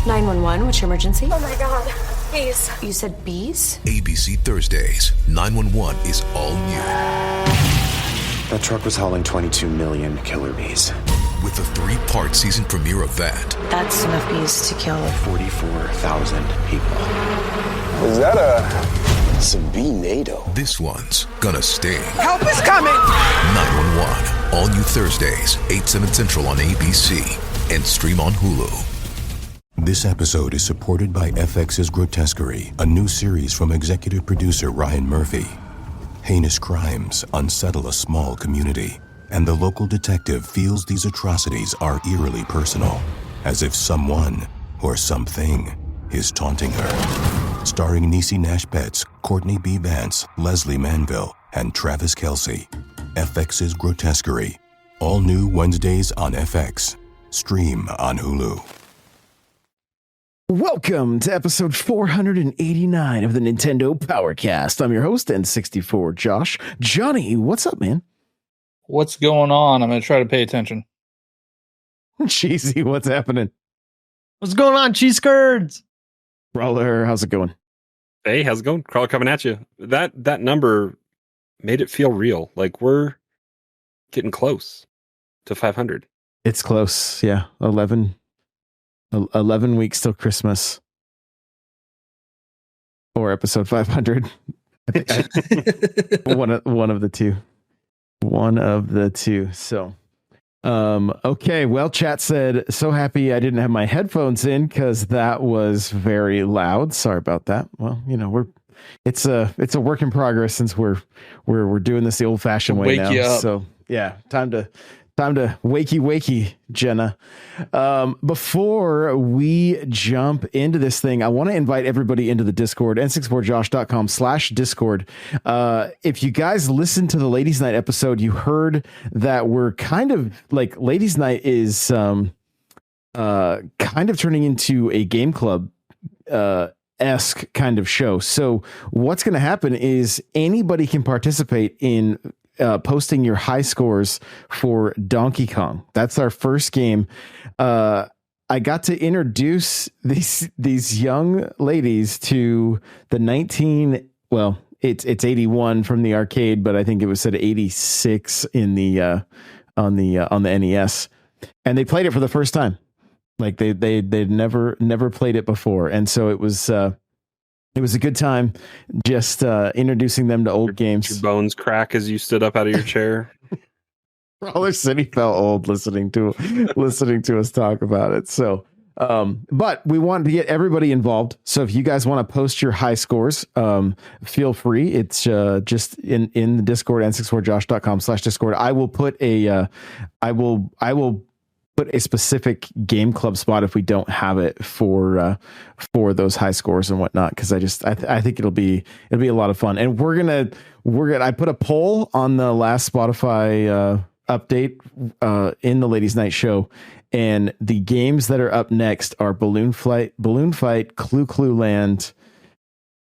911, what's your emergency? Oh my God, bees. You said bees? ABC Thursdays, 911 is all new. That truck was hauling 22 million killer bees. With the 3-part season premiere of that. That's enough bees to kill 44,000 people. Is that some bee-nado? This one's gonna sting. Help is coming! 911, all new Thursdays, 8/7 Central on ABC and stream on Hulu. This episode is supported by FX's Grotesquerie, a new series from executive producer Ryan Murphy. Heinous crimes unsettle a small community, and the local detective feels these atrocities are eerily personal, as if someone or something is taunting her. Starring Niecy Nash-Betts, Courtney B. Vance, Leslie Manville, and Travis Kelce. FX's Grotesquerie, all new Wednesdays on FX. Stream on Hulu. Welcome to episode 489 of the Nintendo Powercast. I'm your host, N64 Josh. Johnny, what's up, man? What's going on? I'm going to try to pay attention. Cheesy, what's happening? What's going on, cheese curds? Brawler, how's it going? Hey, how's it going? Crawler coming at you. That number made it feel real. Like we're getting close to 500. It's close, yeah. 11 weeks till Christmas. Or episode 500. One of the two. One of the two. So, okay. Well, chat said, so happy I didn't have my headphones in because that was very loud. Sorry about that. Well, you know, it's a work in progress since we're doing this the old fashioned way now. So yeah, time to wakey, Jenna. Before we jump into this thing, I want to invite everybody into the Discord, n64josh.com/Discord. If you guys listened to the Ladies Night episode, you heard that we're kind of like Ladies Night is kind of turning into a game club esque kind of show. So what's going to happen is anybody can participate in posting your high scores for Donkey Kong. That's our first game. I got to introduce these young ladies to the it's 81 from the arcade, but I think it was said 86 in the on the NES, and they played it for the first time. Like they'd never played it before, and so it was a good time just introducing them to old games. Your bones crack as you stood up out of your chair. Roller City felt old listening to us talk about it. So, but we want to get everybody involved. So if you guys want to post your high scores, feel free. It's just in the Discord, n64josh.com/Discord. I will put I will put a specific game club spot if we don't have it for those high scores and whatnot, because I think it'll be a lot of fun. And we're gonna I put a poll on the last Spotify update in the Ladies Night show, and the games that are up next are Balloon Fight, Clue Land,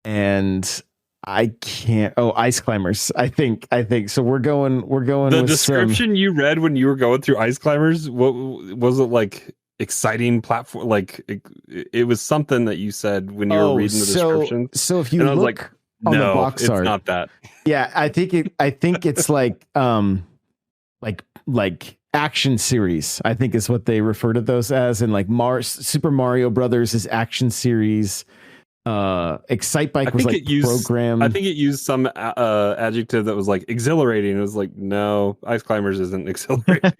and Ice Climbers. I think so. We're going the with description you read when you were going through Ice Climbers. What was it like? Exciting platform, like it was something that you said when you were reading the description. So if you look on the box art, it's not that. Yeah, I think it's like action series, I think is what they refer to those as, and like Super Mario Brothers is action series. Excite Bike was like program. I think it used some adjective that was like exhilarating. It was like, no, Ice Climbers isn't exhilarating.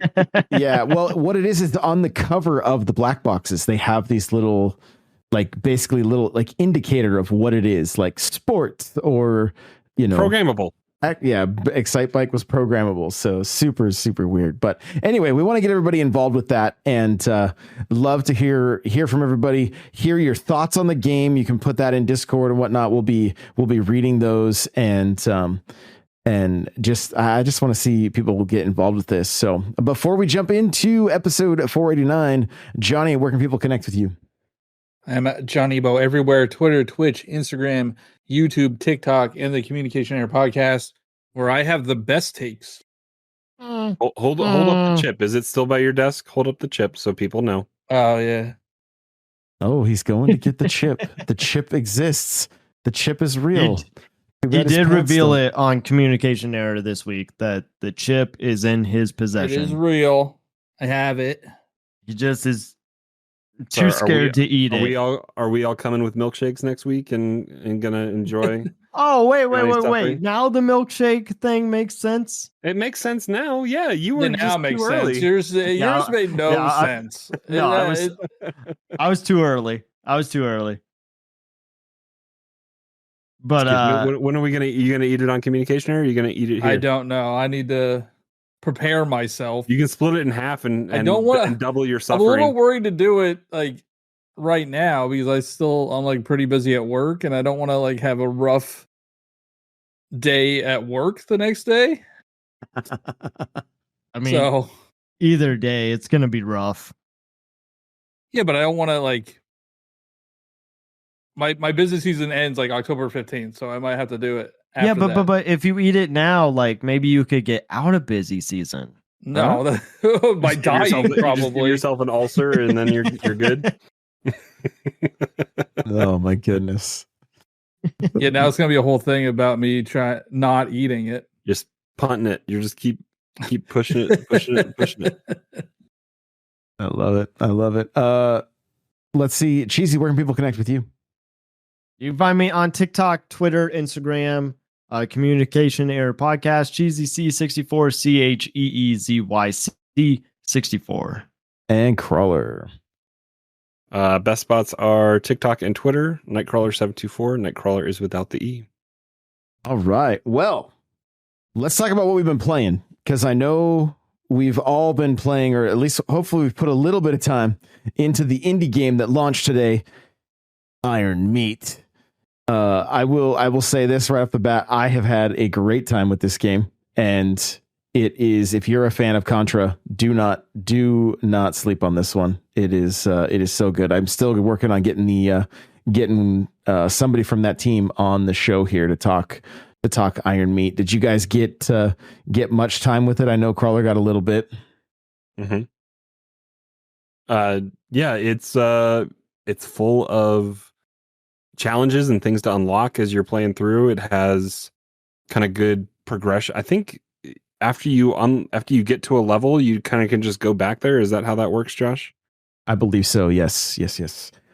Yeah, well, what it is on the cover of the black boxes, they have these little, like basically little like indicator of what it is, like sports or programmable. Yeah, Excite Bike was programmable, so super weird. But anyway, we want to get everybody involved with that, and love to hear from everybody. Hear your thoughts on the game. You can put that in Discord and whatnot. We'll be reading those, and I just want to see people get involved with this. So before we jump into episode 489, Johnny, where can people connect with you? I'm at Johnny Bo everywhere: Twitter, Twitch, Instagram, YouTube, TikTok, and the Communication Air podcast, where I have the best takes. Hold up the chip. Is it still by your desk? Hold up the chip so people know. Oh yeah. Oh, he's going to get the chip. The chip exists. The chip is real. He did reveal it on Communication Error this week that the chip is in his possession. It is real. I have it. He just is too scared to eat it. Are we all coming with milkshakes next week and gonna enjoy? Oh, wait. Now the milkshake thing makes sense. It makes sense now. Yeah, you were now just makes too sense. early. Yours made no sense. I was too early. But when are we gonna? You gonna eat it on Communication, or are you gonna eat it here? I don't know. I need to prepare myself. You can split it in half and I don't want to double your suffering. I'm a little worried to do it like right now because I'm like pretty busy at work and I don't want to like have a rough day at work the next day. I mean, either day it's gonna be rough. Yeah, but I don't want to like. My business season ends like October 15th, so I might have to do it. Yeah, but if you eat it now, like maybe you could get out of busy season. No, by dying probably. Just give yourself an ulcer and then you're good. Oh my goodness. Yeah, now it's gonna be a whole thing about me not eating it. Just punting it. You just keep pushing it. I love it. Let's see, Cheesy, where can people connect with you? You can find me on TikTok, Twitter, Instagram, Communication Error Podcast, Cheesy C64, CHEEZYC 64. And Crawler. Best spots are TikTok and Twitter. Nightcrawler724. Nightcrawler is without the E. All right. Well, let's talk about what we've been playing, because I know we've all been playing, or at least hopefully we've put a little bit of time into the indie game that launched today, Iron Meat. I will say this right off the bat. I have had a great time with this game, and it is, if you're a fan of Contra, do not sleep on this one. It is so good. I'm still working on getting somebody from that team on the show here to talk Iron Meat. Did you guys get much time with it? I know Crawler got a little bit. Mm-hmm. Yeah, it's full of challenges and things to unlock as you're playing through. It has kind of good progression. I think after you get to a level, you kind of can just go back there. Is that how that works, Josh? I believe so. Yes.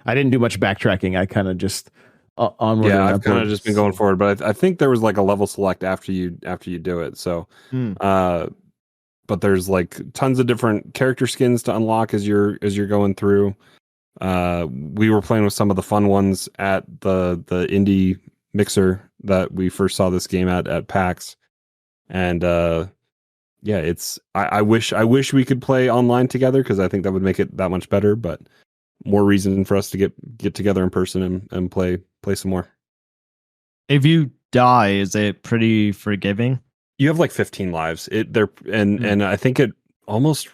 I didn't do much backtracking. I kind of just onward. Yeah, I've kind of just been going forward, but I think there was like a level select after you do it. So, but there's like tons of different character skins to unlock as you're going through. We were playing with some of the fun ones at the indie mixer that we first saw this game at PAX, and yeah, it's I wish we could play online together, because I think that would make it that much better. But more reason for us to get together in person and play some more. If you die, is it pretty forgiving? You have like 15 lives. And I think it almost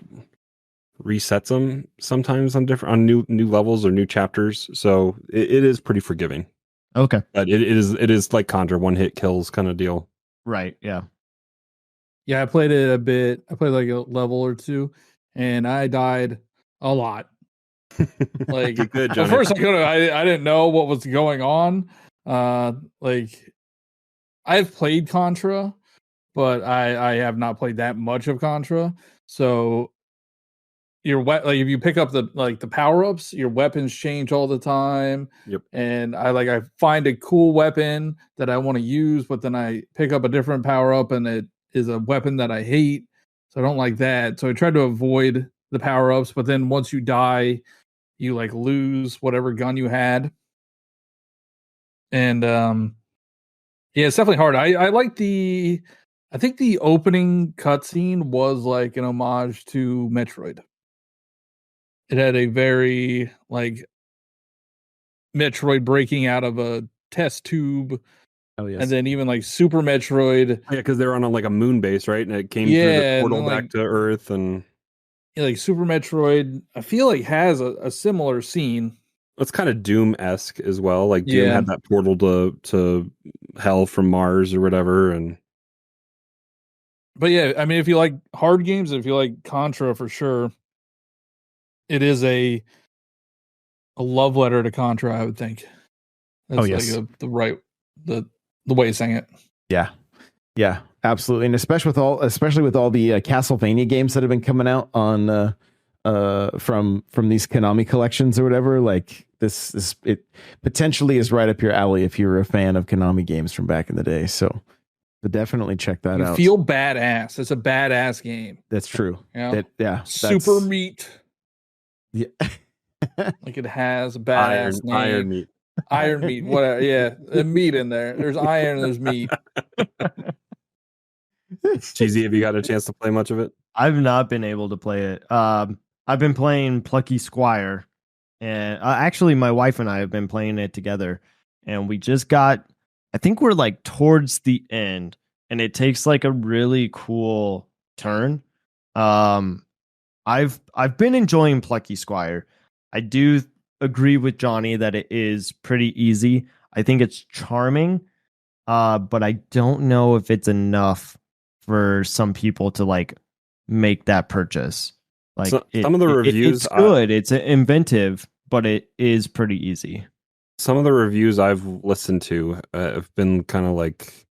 resets them sometimes on new levels or new chapters. So it is pretty forgiving. Okay. But it is like Contra, one hit kills kind of deal. Right. Yeah. Yeah, I played it a bit. I played like a level or two, and I died a lot. Like good, at first, I didn't know what was going on. Like I've played Contra, but I have not played that much of Contra. So like if you pick up the power ups, your weapons change all the time. Yep. And I find a cool weapon that I want to use, but then I pick up a different power up and it is a weapon that I hate. So I don't like that. So I try to avoid the power ups, but then once you die, you like lose whatever gun you had. And yeah, it's definitely hard. I like I think the opening cutscene was like an homage to Metroid. It had a very like Metroid breaking out of a test tube. Oh yes. And then even like Super Metroid. Yeah, because they're on like a moon base, right? And it came through the portal back to Earth, and yeah, like Super Metroid, I feel like has a similar scene. It's kind of Doom-esque as well. Like Doom had that portal to hell from Mars or whatever, But yeah, I mean, if you like hard games, if you like Contra for sure, it is a a love letter to Contra, I would think. That's yes. like the way of saying it. Yeah, absolutely, and especially with all the Castlevania games that have been coming out on from these Konami collections or whatever. Like this it potentially is right up your alley if you're a fan of Konami games from back in the day. So definitely check that You out. feel badass. It's a badass game. That's true. You know? Super Super meat. Yeah. Like it has a badass name. Iron meat. Iron meat, whatever. Yeah, the meat in there. There's iron, there's meat. Cheesy, have you got a chance to play much of it? I've not been able to play it. I've been playing Plucky Squire, and actually, my wife and I have been playing it together. And we just got, I think we're like towards the end, and it takes like a really cool turn. I've been enjoying Plucky Squire. I do agree with Johnny that it is pretty easy. I think it's charming, but I don't know if it's enough for some people to like make that purchase. Like some of the reviews, it's good. It's inventive, but it is pretty easy. Some of the reviews I've listened to have been kind of like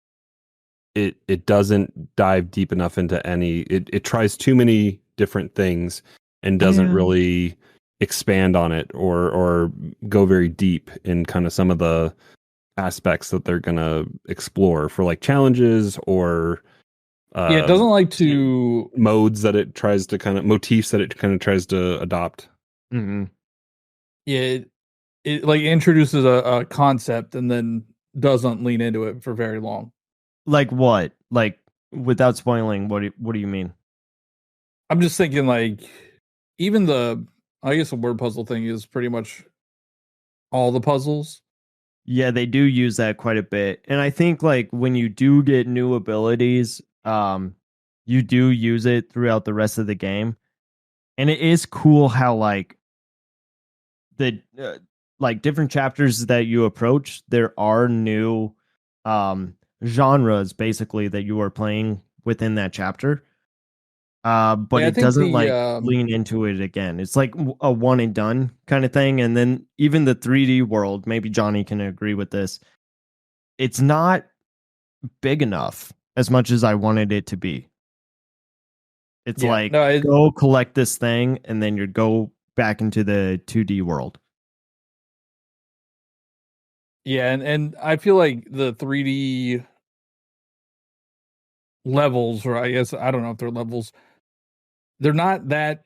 it doesn't dive deep enough into any. It tries too many different things and doesn't really expand on it or go very deep in kind of some of the aspects that they're gonna explore for like challenges or it doesn't like to modes that it tries to kind of motifs that it kind of tries to adopt. Mm-hmm. Yeah, it like introduces a concept and then doesn't lean into it for very long. Like what? Like without spoiling, what do you mean? I'm just thinking like even I guess the word puzzle thing is pretty much all the puzzles. Yeah, they do use that quite a bit. And I think like when you do get new abilities, you do use it throughout the rest of the game. And it is cool how like the like different chapters that you approach, there are new genres basically that you are playing within that chapter. But it doesn't lean into it again. It's like a one and done kind of thing. And then even the 3D world, maybe Johnny can agree with this. It's not big enough as much as I wanted it to be. It's go collect this thing and then you go back into the 2D world. Yeah, and I feel like the 3D levels, or I guess I don't know if they're levels, they're not that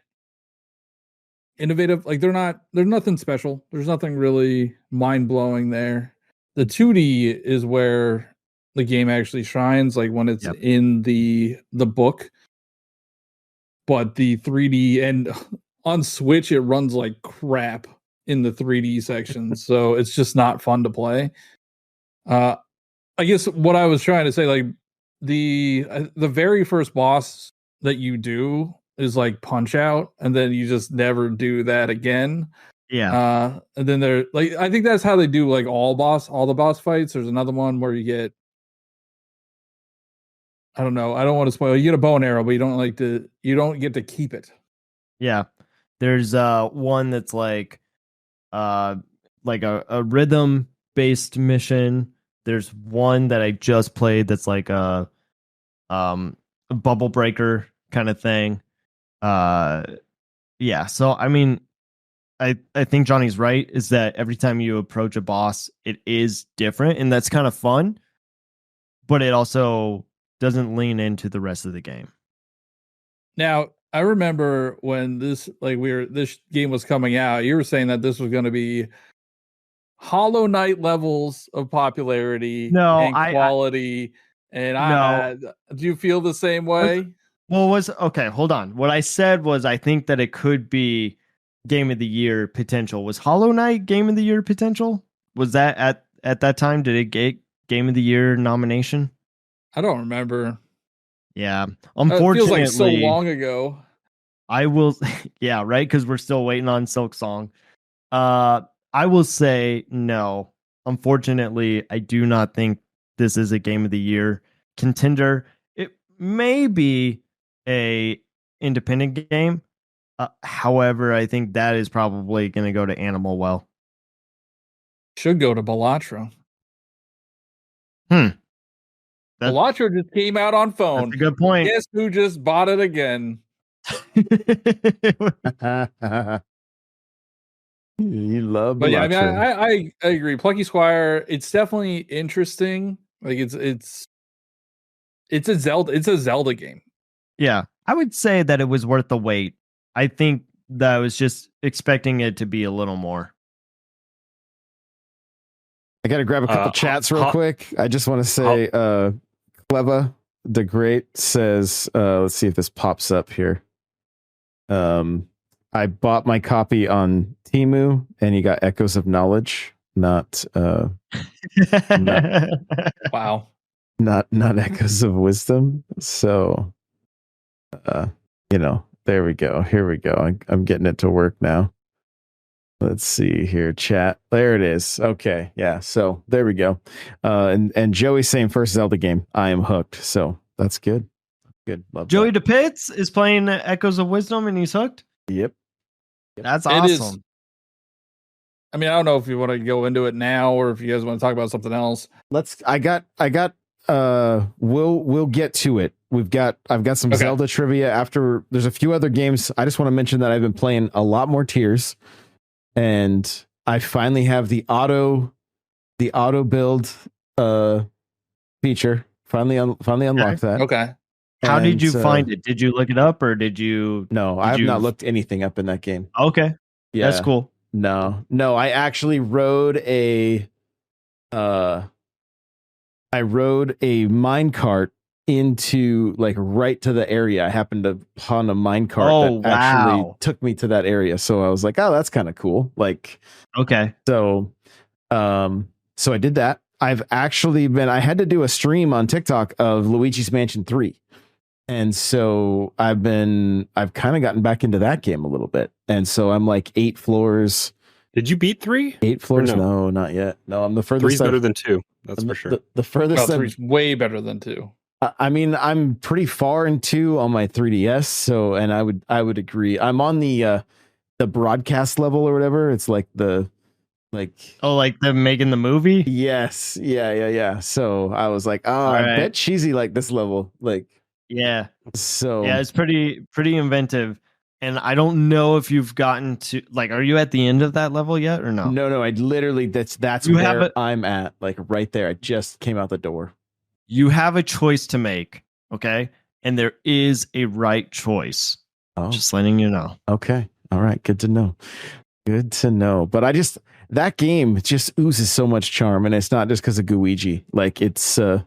innovative. Like there's nothing special. There's nothing really mind-blowing there. The 2D is where the game actually shines, like when it's in the book. But the 3D and on Switch it runs like crap in the 3D section, so it's just not fun to play. I guess what I was trying to say, like the very first boss that you do is like Punch Out, and then you just never do that again. Yeah. And then they're like, I think that's how they do like all the boss fights. There's another one where you get, I don't know, I don't want to spoil. You get a bow and arrow, but you don't get to keep it. Yeah. There's one that's like a rhythm based mission. There's one that I just played that's like a bubble breaker kind of thing. Yeah, so I mean I think Johnny's right, is that every time you approach a boss it is different, and that's kind of fun, but it also doesn't lean into the rest of the game. Now, I remember when this game was coming out, you were saying that this was going to be Hollow Knight levels of popularity and quality. Do you feel the same way? Okay, hold on. What I said was I think that it could be Game of the Year potential. Was Hollow Knight Game of the Year potential? Was that at that time? Did it get Game of the Year nomination? I don't remember. Yeah, unfortunately, it feels like so long ago. I will, yeah, right, because we're still waiting on Silk Song. I will say no. Unfortunately, I do not think this is a Game of the Year contender. It may be a independent game, However, I think that is probably going to go to Animal Well. Should go to Bellatra. That- Bellatra just came out on phone. That's a good point. Guess who just bought it again? You love, But yeah, I mean, Bellatra. I agree. Plucky Squire, it's definitely interesting. Like it's a Zelda game. Yeah, I would say that it was worth the wait. I think that I was just expecting it to be a little more. I got to grab a couple chats real quick. I just want to say, Cleva the Great says, let's see if this pops up here. I bought my copy on Temu, and you got Echoes of Knowledge, not Wow. not Echoes of Wisdom. So, there we go. Here we go. I'm getting it to work now. Let's see here, chat. There it is. Okay, yeah. So there we go. And Joey's saying first Zelda game. I am hooked. So that's good. Good. Love Joey that. DePitz is playing Echoes of Wisdom, and he's hooked. Yep. That's It awesome. is. I mean, I don't know if you want to go into it now or if you guys want to talk about something else. I got we'll get to it. I've got some Zelda trivia after. There's a few other games. I just want to mention that I've been playing a lot more Tears, and I finally have the auto build feature. Finally unlocked that. Okay. How did you find it? Did you look it up, or did you? No, I have not looked anything up in that game. Okay, yeah, that's cool. No, I actually rode a minecart into like right to the area. I happened to pawn a minecart that actually took me to that area. So I was like, oh, that's kind of cool. Like, okay. So I did that. I had to do a stream on TikTok of Luigi's Mansion 3. And so I've kind of gotten back into that game a little bit. And so I'm like 8 floors. Did you beat 3? 8 floors? No, not yet. No, I'm the furthest. 3's better than 2. That's for sure. The furthest. 3's way better than 2. I mean, I'm pretty far in 2 on my 3DS. So, and I would agree. I'm on the broadcast level or whatever. It's like like them making the movie. Yes. Yeah. So I was like, oh, I bet cheesy like this level. Like, yeah. So yeah, it's pretty inventive. And I don't know if you've gotten to are you at the end of that level yet or no? No. I literally that's where I'm at. Like right there. I just came out the door. You have a choice to make, okay? And there is a right choice. Oh. Just letting you know. Okay. All right. Good to know. But that game just oozes so much charm, and it's not just because of Guigi. Like I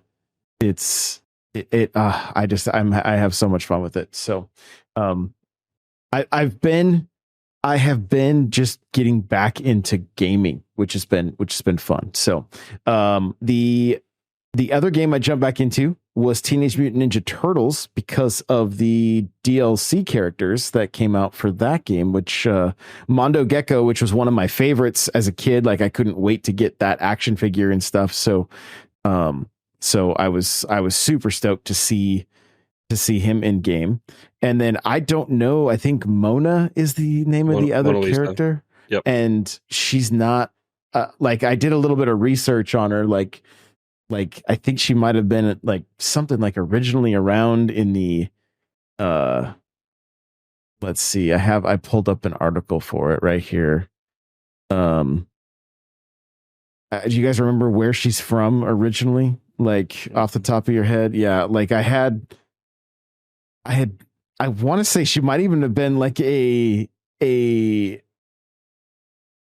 have so much fun with it. So, I have been just getting back into gaming, which has been fun. So, the other game I jumped back into was Teenage Mutant Ninja Turtles because of the DLC characters that came out for that game, which Mondo Gecko, which was one of my favorites as a kid. Like I couldn't wait to get that action figure and stuff. So I was super stoked to see him in game. And then I don't know, I think Mona is the name of the other character. Yep. And she's not I did a little bit of research on her, like I think she might have been like something like originally around in the let's see, I pulled up an article for it right here. Do you guys remember where she's from originally? Like off the top of your head? Yeah, like I want to say she might even have been like a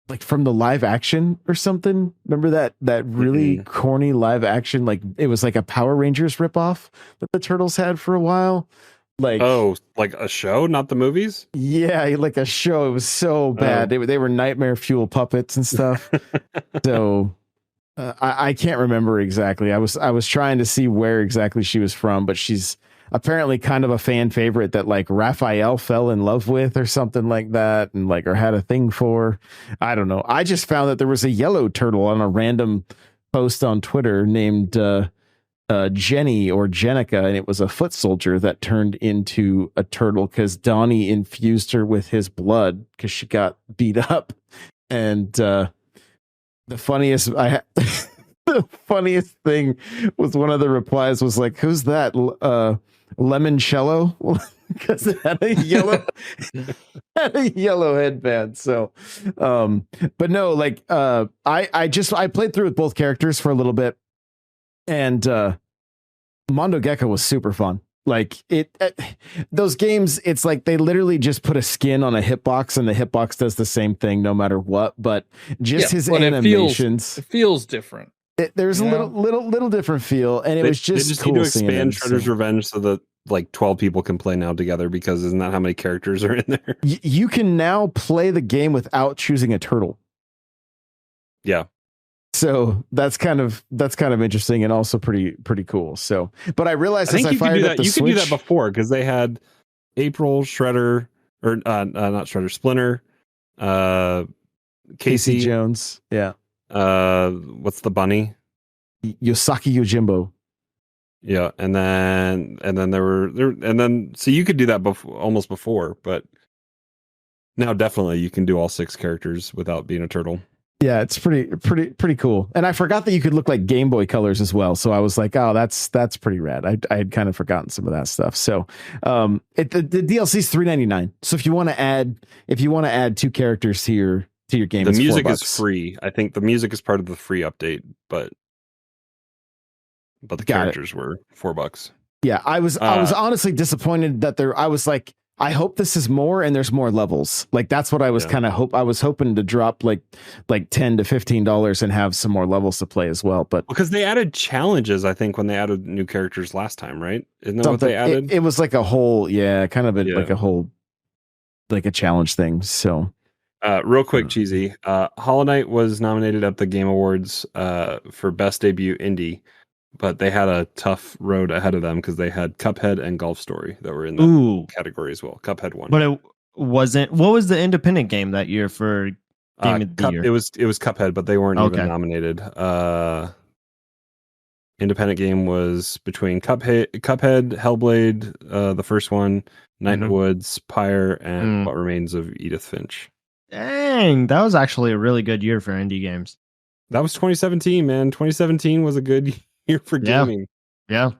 like from the live action or something. Remember that really corny live action? Like it was like a Power Rangers ripoff that the Turtles had for a while. Like like a show, not the movies. Yeah, like a show. It was so bad. They were nightmare fuel puppets and stuff. So I can't remember exactly. I was trying to see where exactly she was from, but she's apparently kind of a fan favorite that like Raphael fell in love with or something like that, and like or had a thing for. I don't know. I just found that there was a yellow turtle on a random post on Twitter named Jenny or Jenica, and it was a foot soldier that turned into a turtle because Donnie infused her with his blood because she got beat up. And the funniest the funniest thing was one of the replies was like, "Who's that? Lemoncello?" Because it had a yellow headband. So, but no, like I played through with both characters for a little bit, and Mondo Gecko was super fun. Like those games, it's like they literally just put a skin on a hitbox, and the hitbox does the same thing no matter what. But just his animations, it feels different. There's a little different feel, and it was just they just cool need to seeing expand it. Shredder's Revenge so that like 12 people can play now together, because isn't that how many characters are in there? You can now play the game without choosing a turtle. Yeah. So that's kind of interesting and also pretty cool. So, but I realized as I fired up the you Switch, could do that before, because they had April, Shredder, or not Shredder, Splinter, Casey Jones, yeah. What's the bunny? Yosaki Yojimbo. Yeah, and then so you could do that almost before, but now definitely you can do all 6 characters without being a turtle. Yeah, it's pretty cool. And I forgot that you could look like Game Boy colors as well. So I was like, oh, that's pretty rad. I had kind of forgotten some of that stuff. So the DLC is $3.99. So if you want to add 2 characters to your game, the music $4. is free. I think the music is part of the free update, but the characters were $4. Yeah, I was honestly disappointed that I was like, I hope this is more and there's more levels. Like that's what I was I was hoping to drop like $10 to $15 and have some more levels to play as well. But because they added challenges, I think, when they added new characters last time, right? Isn't that what they added? It was like a whole, like a whole, like a challenge thing. So real quick, Cheesy, Hollow Knight was nominated at the Game Awards for Best Debut Indie, but they had a tough road ahead of them because they had Cuphead and Golf Story that were in that category as well. Cuphead won. But it wasn't. What was the independent game that year for Game of the Year? It was Cuphead, but they weren't even nominated. Independent game was between Cuphead, Hellblade, the first one, Night in the Woods, Pyre, and What Remains of Edith Finch. Dang, that was actually a really good year for indie games. That was 2017, man. 2017 was a good year for gaming. Yeah.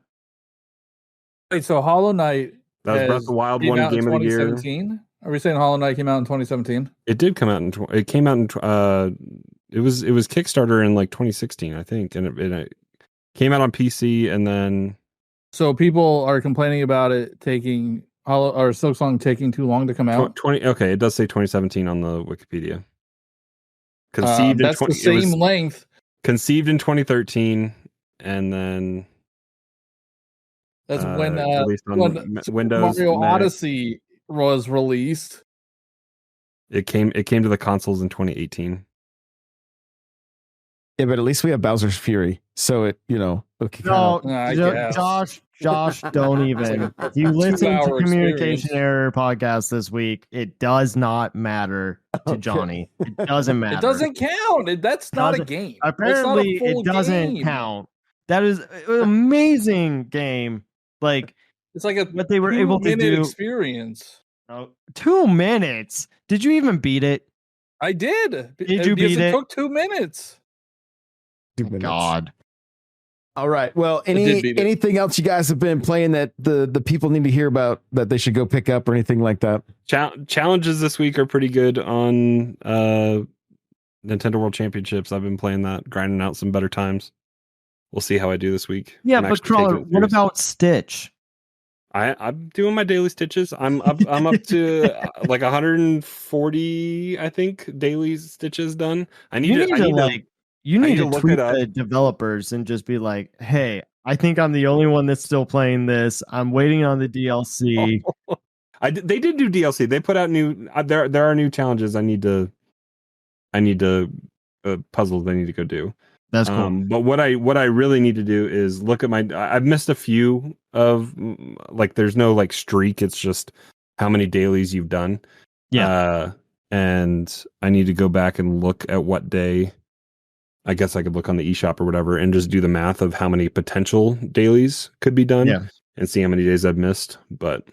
Wait, so Hollow Knight that was Breath of the Wild one game of the year. 2017? Are we saying Hollow Knight came out in 2017? It did come out it was Kickstarter in like 2016, I think, and it came out on PC, and then so people are complaining about it taking Silksong taking too long to come out. Okay, it does say 2017 on the Wikipedia. That's the same length. Conceived in 2013, and then that's when Windows Mario Mac. Odyssey was released. It came to the consoles in 2018. Yeah, but at least we have Bowser's Fury, so it Josh, don't even. If you listen to Communication Error podcast this week, it does not matter to Johnny. It doesn't matter. It doesn't count. That's not a game. Apparently, it doesn't count. That is an amazing game. Like it's like what they were able to do. Experience. 2 minutes. Did you even beat it? I did. Did you beat it? It took 2 minutes. God. All right. Well, anything else you guys have been playing that the people need to hear about that they should go pick up or anything like that? Challenges this week are pretty good on Nintendo World Championships. I've been playing that, grinding out some better times. We'll see how I do this week. Yeah, but Crawler, what about Stitch? I'm doing my daily stitches. I'm up to like 140, I think, daily stitches done. You need to tweet the developers and just be like, hey, I think I'm the only one that's still playing this. I'm waiting on the DLC. They did do DLC. They put out new. There are new challenges. I need to puzzles I need to go do. That's cool. But what I really need to do is look at I've missed a few of like there's no like streak. It's just how many dailies you've done. Yeah. And I need to go back and look at what day I guess I could look on the eShop or whatever and just do the math of how many potential dailies could be done and see how many days I've missed. But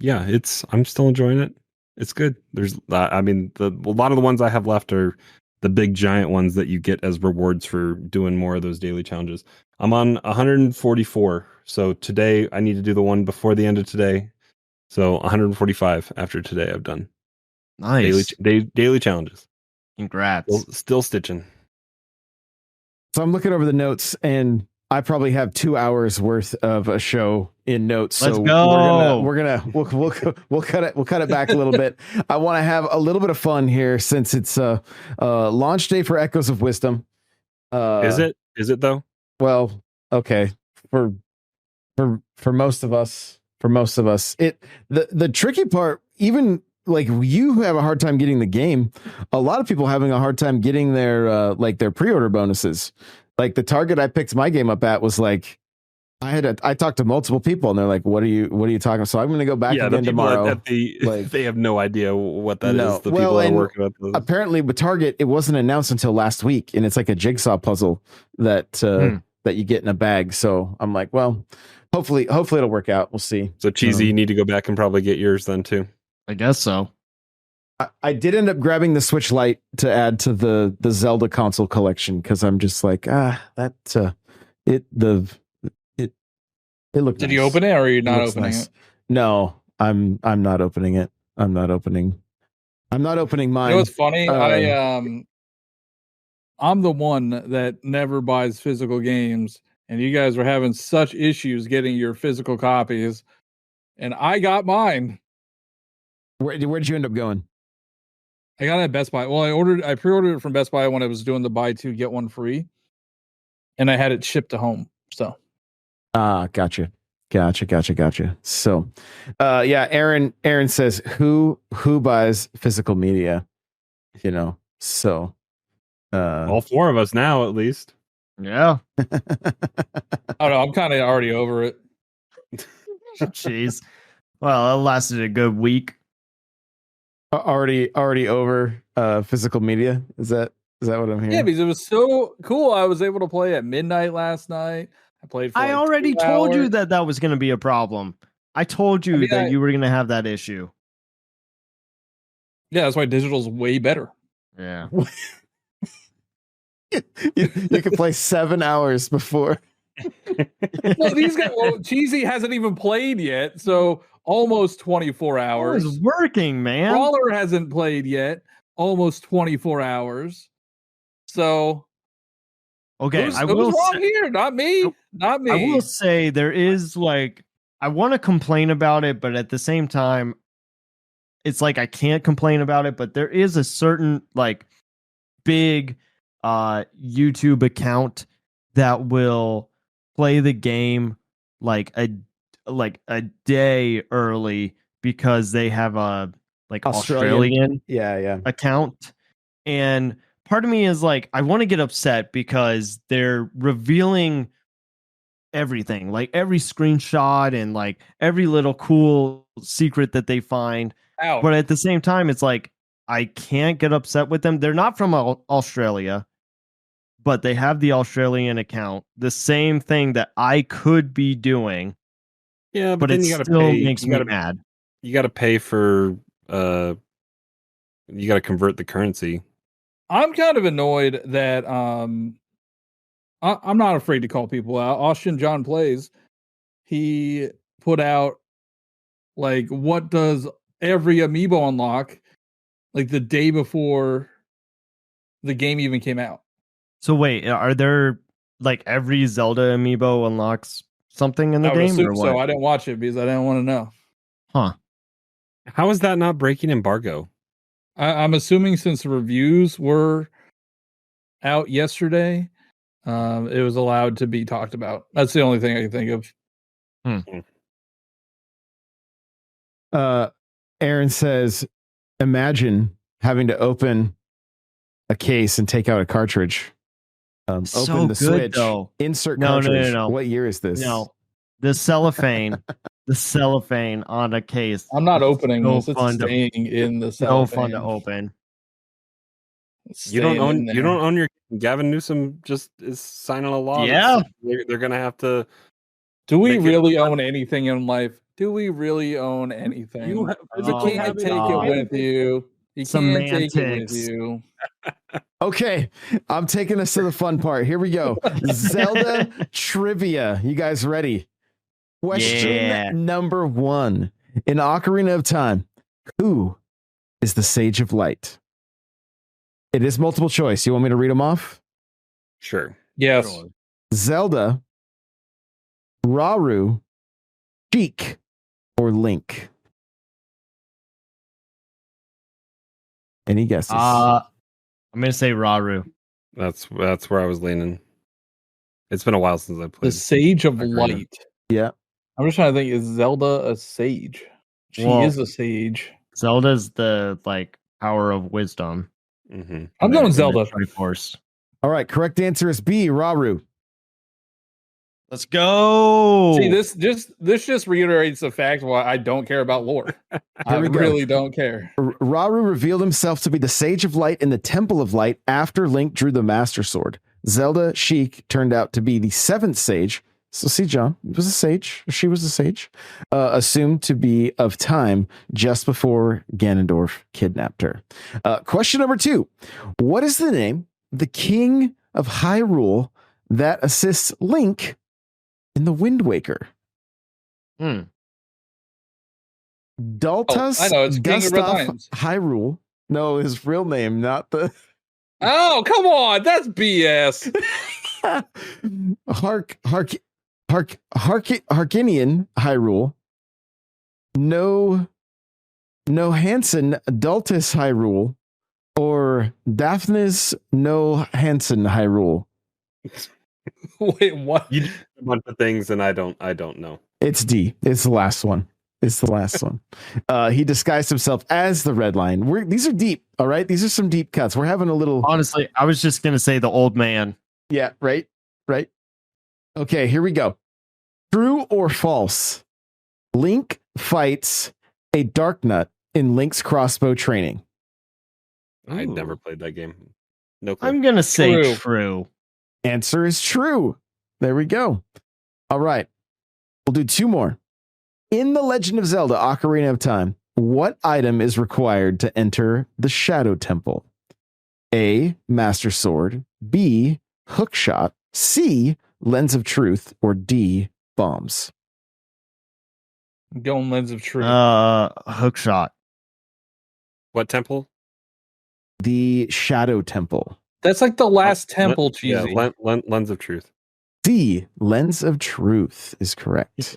yeah, I'm still enjoying it. It's good. There's, I mean, a lot of the ones I have left are the big giant ones that you get as rewards for doing more of those daily challenges. I'm on 144. So today I need to do the one before the end of today. So 145 after today I've done. Nice. Daily challenges. Congrats. Still stitching. So I'm looking over the notes, and I probably have 2 hours worth of a show in notes. Let's so go. We'll cut it back a little bit. I want to have a little bit of fun here since it's launch day for Echoes of Wisdom. Is it though? Well, okay. For most of us, the tricky part, even like you have a hard time getting the game. A lot of people having a hard time getting their their pre-order bonuses. Like the target I picked my game up at was like, I talked to multiple people and they're like, what are you talking about? So I'm going to go back again tomorrow. They have no idea what that is. The well, people that are working up those. Apparently with Target, it wasn't announced until last week, and it's like a jigsaw puzzle that that you get in a bag. So I'm like, well, hopefully it'll work out. We'll see. So Cheesy, you need to go back and probably get yours then too. I guess so. I did end up grabbing the Switch Lite to add to the Zelda console collection because I'm just like, it looked. Did nice. you open it, or are you not opening nice. it? No, I'm not opening it. I'm not opening mine. You know what's funny? I'm the one that never buys physical games, and you guys were having such issues getting your physical copies, and I got mine. Where'd you end up going? I got it at Best Buy. Well, I pre-ordered it from Best Buy when I was doing the buy two get one free, and I had it shipped to home. So, gotcha. So, yeah, Aaron says who buys physical media, so all four of us now at least. Yeah. I don't know. I'm kind of already over it. Jeez. Well, it lasted a good week. Already over physical media. Is that what I'm hearing? Yeah, because it was so cool. I was able to play at midnight last night. I played. I already told you that was going to be a problem. I told you that you were going to have that issue. Yeah, that's why digital's way better. Yeah. you can play 7 hours before. Well, these guys, Cheesy hasn't even played yet, so almost 24 hours. It's working, man. Brawler hasn't played yet, almost 24 hours. So, okay, I will wrong here, not me. Not me. I will say there is I want to complain about it, but at the same time, it's like I can't complain about it. But there is a certain big YouTube account that will play the game a day early because they have a Australian account, and part of me is I want to get upset because they're revealing everything, every screenshot and every little cool secret that they find. Ouch. But at the same time, it's I can't get upset with them. They're not from Australia, but they have the Australian account. The same thing that I could be doing. Yeah, but it still makes me mad. You got to pay for. You got to convert the currency. I'm kind of annoyed that I'm not afraid to call people out. Austin John Plays, he put out what does every amiibo unlock the day before the game even came out. So wait, are there every Zelda amiibo unlocks something in the game or what? So I didn't watch it because I didn't want to know. Huh. How is that not breaking embargo? I'm assuming since the reviews were out yesterday, it was allowed to be talked about. That's the only thing I can think of. Aaron says, imagine having to open a case and take out a cartridge. Open so the Switch, though. Insert cartridge. No. What year is this? No, the cellophane. The cellophane on a case. I'm not opening this. It's staying in the cellophane. So fun to open. You don't staying own in there. you don't own your Gavin Newsom just is signing a law. Yeah. They're gonna have to. Do we make it- really own anything in life? Do we really own anything? You You physically can't have it take in it your with you. You can't take it with Semantics. you. Okay, I'm taking us to the fun part. Here we go. Zelda trivia. You guys ready? Question Yeah. number 1. In Ocarina of Time, who is the Sage of Light? It is multiple choice. You want me to read them off? Sure. Yes. Zelda, Raru, Sheik, or Link? Any guesses? I'm gonna say Raru. That's where I was leaning. It's been a while since I The played. Sage of Ocarina. Light. yeah. I'm just trying to think. Is Zelda a sage? She Well- is a sage. Zelda's the like power of wisdom. Mm-hmm. I'm going Zelda. Triforce. All right, correct answer is B, Raru. Let's go. See, this just reiterates the fact why I don't care about lore. I we go. really don't care. Raru revealed himself to be the Sage of Light in the Temple of Light after Link drew the Master Sword. Zelda Sheik turned out to be the 7th Sage. So see, John was a sage. She was a sage, assumed to be of time just before Ganondorf kidnapped her. Question number 2. What is the name of the King of Hyrule that assists Link in the Wind Waker? Daltas I know, it's King of Red Gustav Lions. Hyrule. No, his real name, not the Oh, come on. That's BS. Harkinian Hyrule. No Hansen Daltas Hyrule, or Daphnis No Hansen Hyrule. Wait, what? You did a bunch of things, and I don't know. It's D. It's the last one. It's the last one. He disguised himself as the Red Lion. These are deep, all right? These are some deep cuts. We're having a little... Honestly, I was just gonna say the old man. Yeah, right. Okay, here we go. True or false? Link fights a Darknut in Link's crossbow training. I Ooh. never played that game. No clue. I'm gonna say True. true. Answer is true. There we go. All right. We'll do 2 more. In The Legend of Zelda Ocarina of Time, what item is required to enter the Shadow Temple? A, Master Sword. B, Hookshot. C, Lens of Truth. Or D, Bombs. Going Lens of Truth. Hookshot. What temple? The Shadow Temple. That's like the last temple, Yeah, cheesy. Lens of Truth. D, Lens of Truth is correct.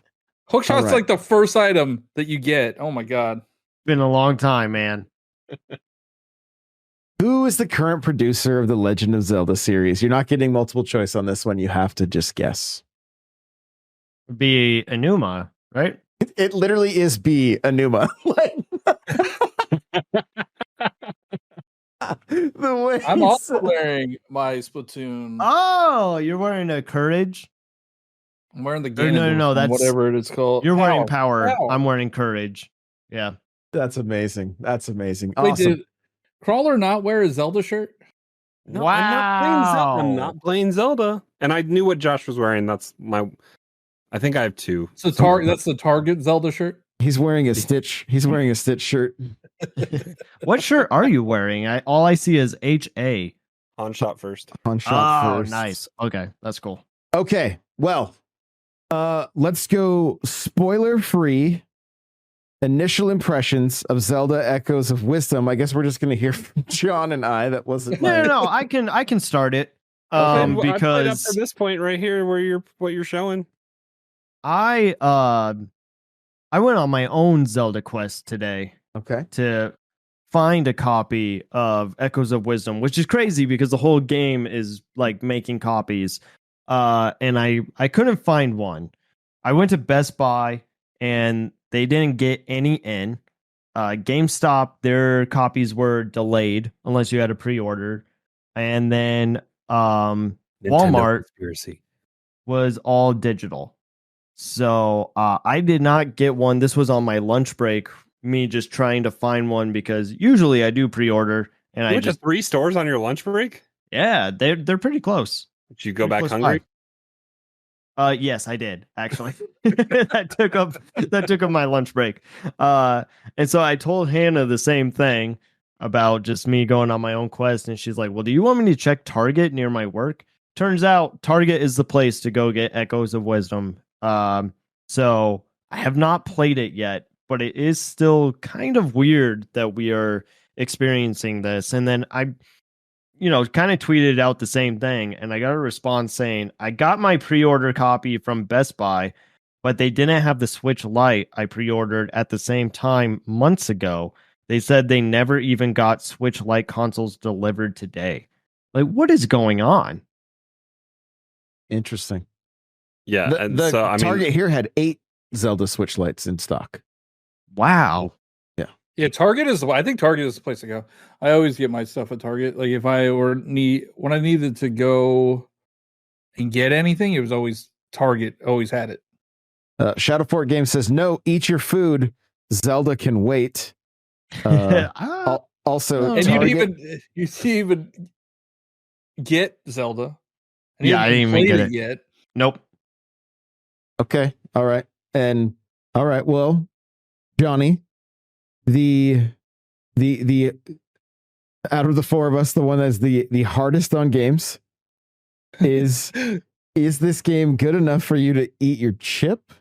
Hookshot's All right. like the first item that you get. Oh my god. Been a long time, man. Who is the current producer of the Legend of Zelda series? You're not getting multiple choice on this one. You have to just guess. Be Enuma, right? It literally is B, Enuma. The way I'm he also said- wearing my Splatoon. Oh, you're wearing a courage. I'm wearing the Or no, Ganondorf one, that's- whatever it is called. You're wearing Ow. power. Ow. I'm wearing courage. Yeah. That's amazing. That's amazing. Wait, Awesome. did Crawler not wear a Zelda shirt? No, I'm not playing Zelda. I'm Wow. not playing Zelda. And I knew what Josh was wearing. That's my. I think I have 2. It's that's the Target Zelda shirt. He's wearing a Stitch. He's wearing a Stitch shirt. What shirt are you wearing? All I see is HA. On shot first. On shot Oh, first. nice. Okay, that's cool. Okay. Well, let's go spoiler free. Initial impressions of Zelda Echoes of Wisdom. I guess we're just going to hear from John and I. That wasn't No, I can start it. I played up Because to this point right here where what you're showing. I went on my own Zelda quest today Okay. to find a copy of Echoes of Wisdom, which is crazy because the whole game is like making copies. And I couldn't find one. I went to Best Buy and they didn't get any in. GameStop, their copies were delayed unless you had a pre-order. And then Walmart Conspiracy. was all digital. So I did not get one. This was on my lunch break, me just trying to find one because usually I do pre-order And You I went to just 3 stores on your lunch break? they're pretty close. Did you go Pretty back close hungry? Yes, I did actually. That took up my lunch break. And so I told Hannah the same thing about just me going on my own quest, and she's like, "Well, do you want me to check Target near my work?" Turns out Target is the place to go get Echoes of Wisdom. So I have not played it yet, but it is still kind of weird that we are experiencing this. And then I kind of tweeted out the same thing, and I got a response saying, I got my pre-order copy from Best Buy, but they didn't have the Switch Lite I pre-ordered at the same time months ago. They said they never even got Switch Lite consoles delivered today. Like, what is going on? Interesting. Yeah, and The so I mean, Target here had 8 Zelda Switch Lights in stock. Wow. Yeah, Target is. I think Target is the place to go. I always get my stuff at Target. Like if I were when I needed to go and get anything, it was always Target. Always had it. Shadowfort Game says, "No, eat your food. Zelda can wait." Also, And Target, you even get Zelda. And Yeah, I didn't even played get it it. yet. Nope. okay, all right, and all right. Well, Johnny, the out of the 4 of us, the one that's the hardest on games is this game good enough for you to eat your chip?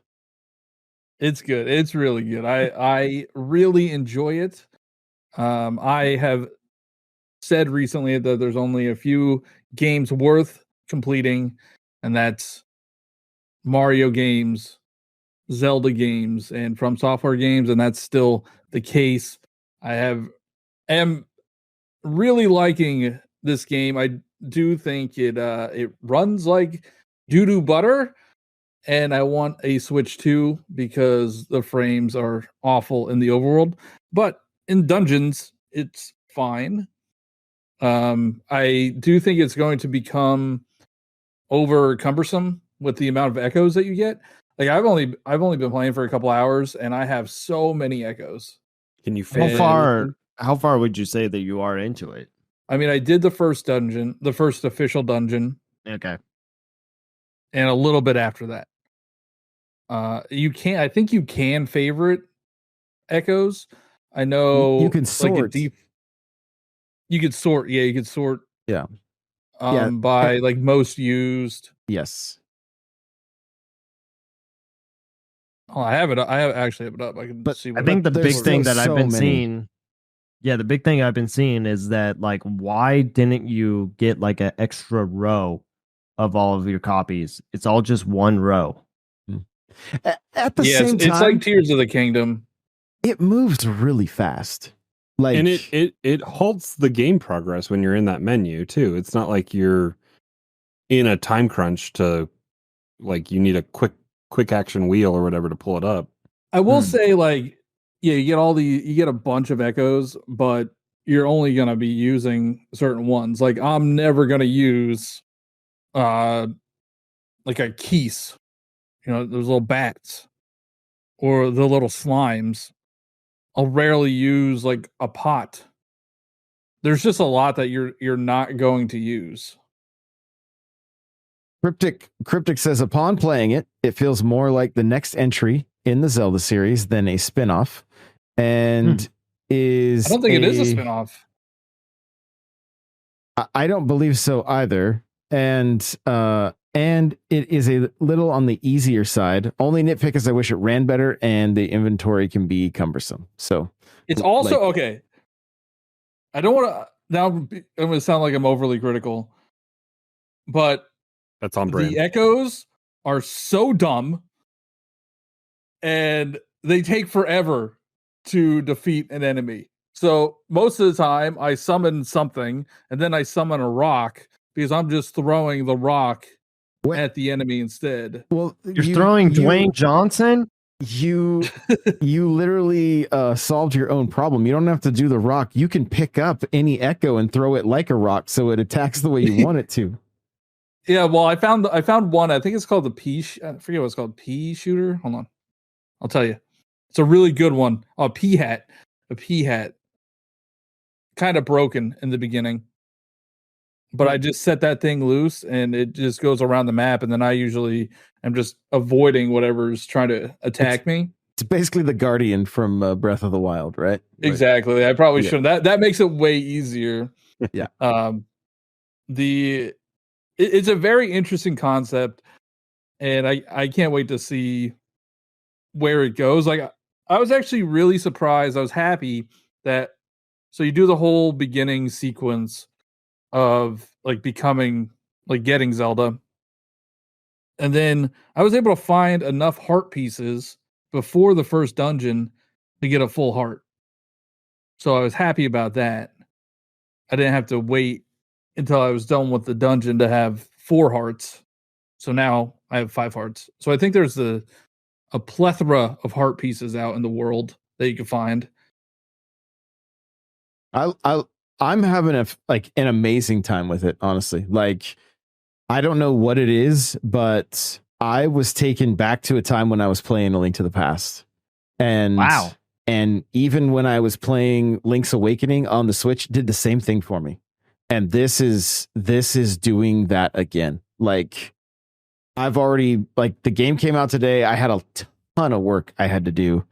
It's good. It's really good. I really enjoy it. I have said recently that there's only a few games worth completing, and that's Mario games, Zelda games, and From Software games, and that's still the case. Am really liking this game. I do think it runs like doo-doo butter, and I want a Switch 2 because the frames are awful in the overworld, but in dungeons it's fine. I do think it's going to become over cumbersome with the amount of echoes that you get. Like I've only been playing for a couple hours and I have so many echoes. can you fit How far would you say that you are into it? I mean, I did the first dungeon, the first official dungeon, Okay. and a little bit after that. I think you can favorite echoes. I know You can sort. You could sort, yeah, you could sort. Yeah. By like most used. Yes. Oh, I have it. I actually have it up. I can see. I think the there's big thing still that I've so been many. seeing, the big thing I've been seeing is that like, why didn't you get like an extra row of all of your copies? It's all just one row. At the same time, it's like Tears of the Kingdom. it moves really fast. Like, and it halts the game progress when you're in that menu too. It's not like you're in a time crunch to like you need a quick action wheel or whatever to pull it up. I will say, like, yeah, you get a bunch of echoes, but you're only gonna be using certain ones. Like, I'm never gonna use, like a keys, those little bats or the little slimes. I'll rarely use like a pot. There's just a lot that you're not going to use. Cryptic says, upon playing it, it feels more like the next entry in the Zelda series than a spin-off, and is I don't think it is a spin-off. I don't believe so either. And it is a little on the easier side. Only nitpick is I wish it ran better and the inventory can be cumbersome. So it's also okay. I don't want to now. I'm going to sound like I'm overly critical, but that's on brand. The echoes are so dumb, and they take forever to defeat an enemy. So most of the time, I summon something, and then I summon a rock because I'm just throwing the rock at the enemy instead. Well, you're throwing Dwayne Johnson. You literally solved your own problem. You don't have to do the rock. You can pick up any echo and throw it like a rock, so it attacks the way you want it to. Yeah, well, I found one. I think it's called the I forget what it's called. Pea shooter. Hold on, I'll tell you. It's a really good one. A pea hat. kind of broken in the beginning. But I just set that thing loose and it just goes around the map, and then I usually am just avoiding whatever's trying to attack me. It's basically the Guardian from Breath of the Wild, right? Exactly. I probably should. That makes it way easier. Yeah. It's a very interesting concept, and I can't wait to see where it goes. Like, I was actually really surprised. I was happy that so you do the whole beginning sequence of like becoming like getting Zelda, and then I was able to find enough heart pieces before the first dungeon to get a full heart. So I was happy about that. I didn't have to wait until I was done with the dungeon to have 4 hearts. So now I have 5 hearts. So I think there's a plethora of heart pieces out in the world that you can find. I'm having an amazing time with it, honestly. Like, I don't know what it is, but I was taken back to a time when I was playing A Link to the Past. And wow. And even when I was playing Link's Awakening on the Switch, did the same thing for me. And this is doing that again. Like, I've already, like, the game came out today. I had a ton of work I had to do,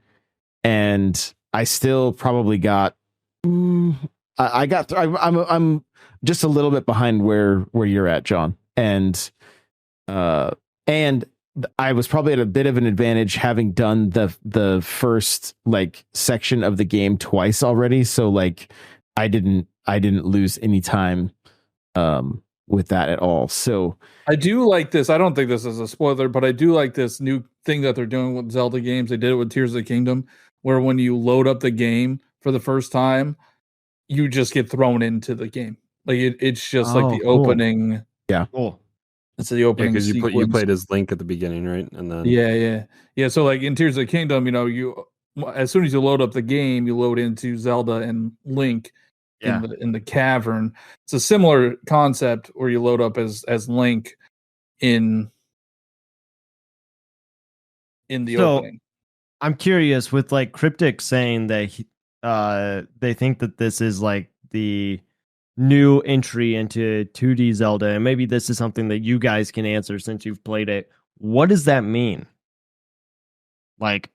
and I still probably got I'm just a little bit behind where you're at, John. And I was probably at a bit of an advantage having done the first like section of the game twice already. So like I didn't lose any time with that at all. So I do like this. I don't think this is a spoiler, but I do like this new thing that they're doing with Zelda games. They did it with Tears of the Kingdom, where when you load up the game for the first time, you just get thrown into the game. Like it's just like the opening. Yeah. Cool. It's the opening because you played as Link at the beginning, right? And then yeah. So like in Tears of the Kingdom, you as soon as you load up the game, you load into Zelda and Link in the cavern. It's a similar concept where you load up as Link in the opening. I'm curious with like Cryptic saying that they think that this is like the new entry into 2D Zelda, and maybe this is something that you guys can answer since you've played it. What does that mean? Like,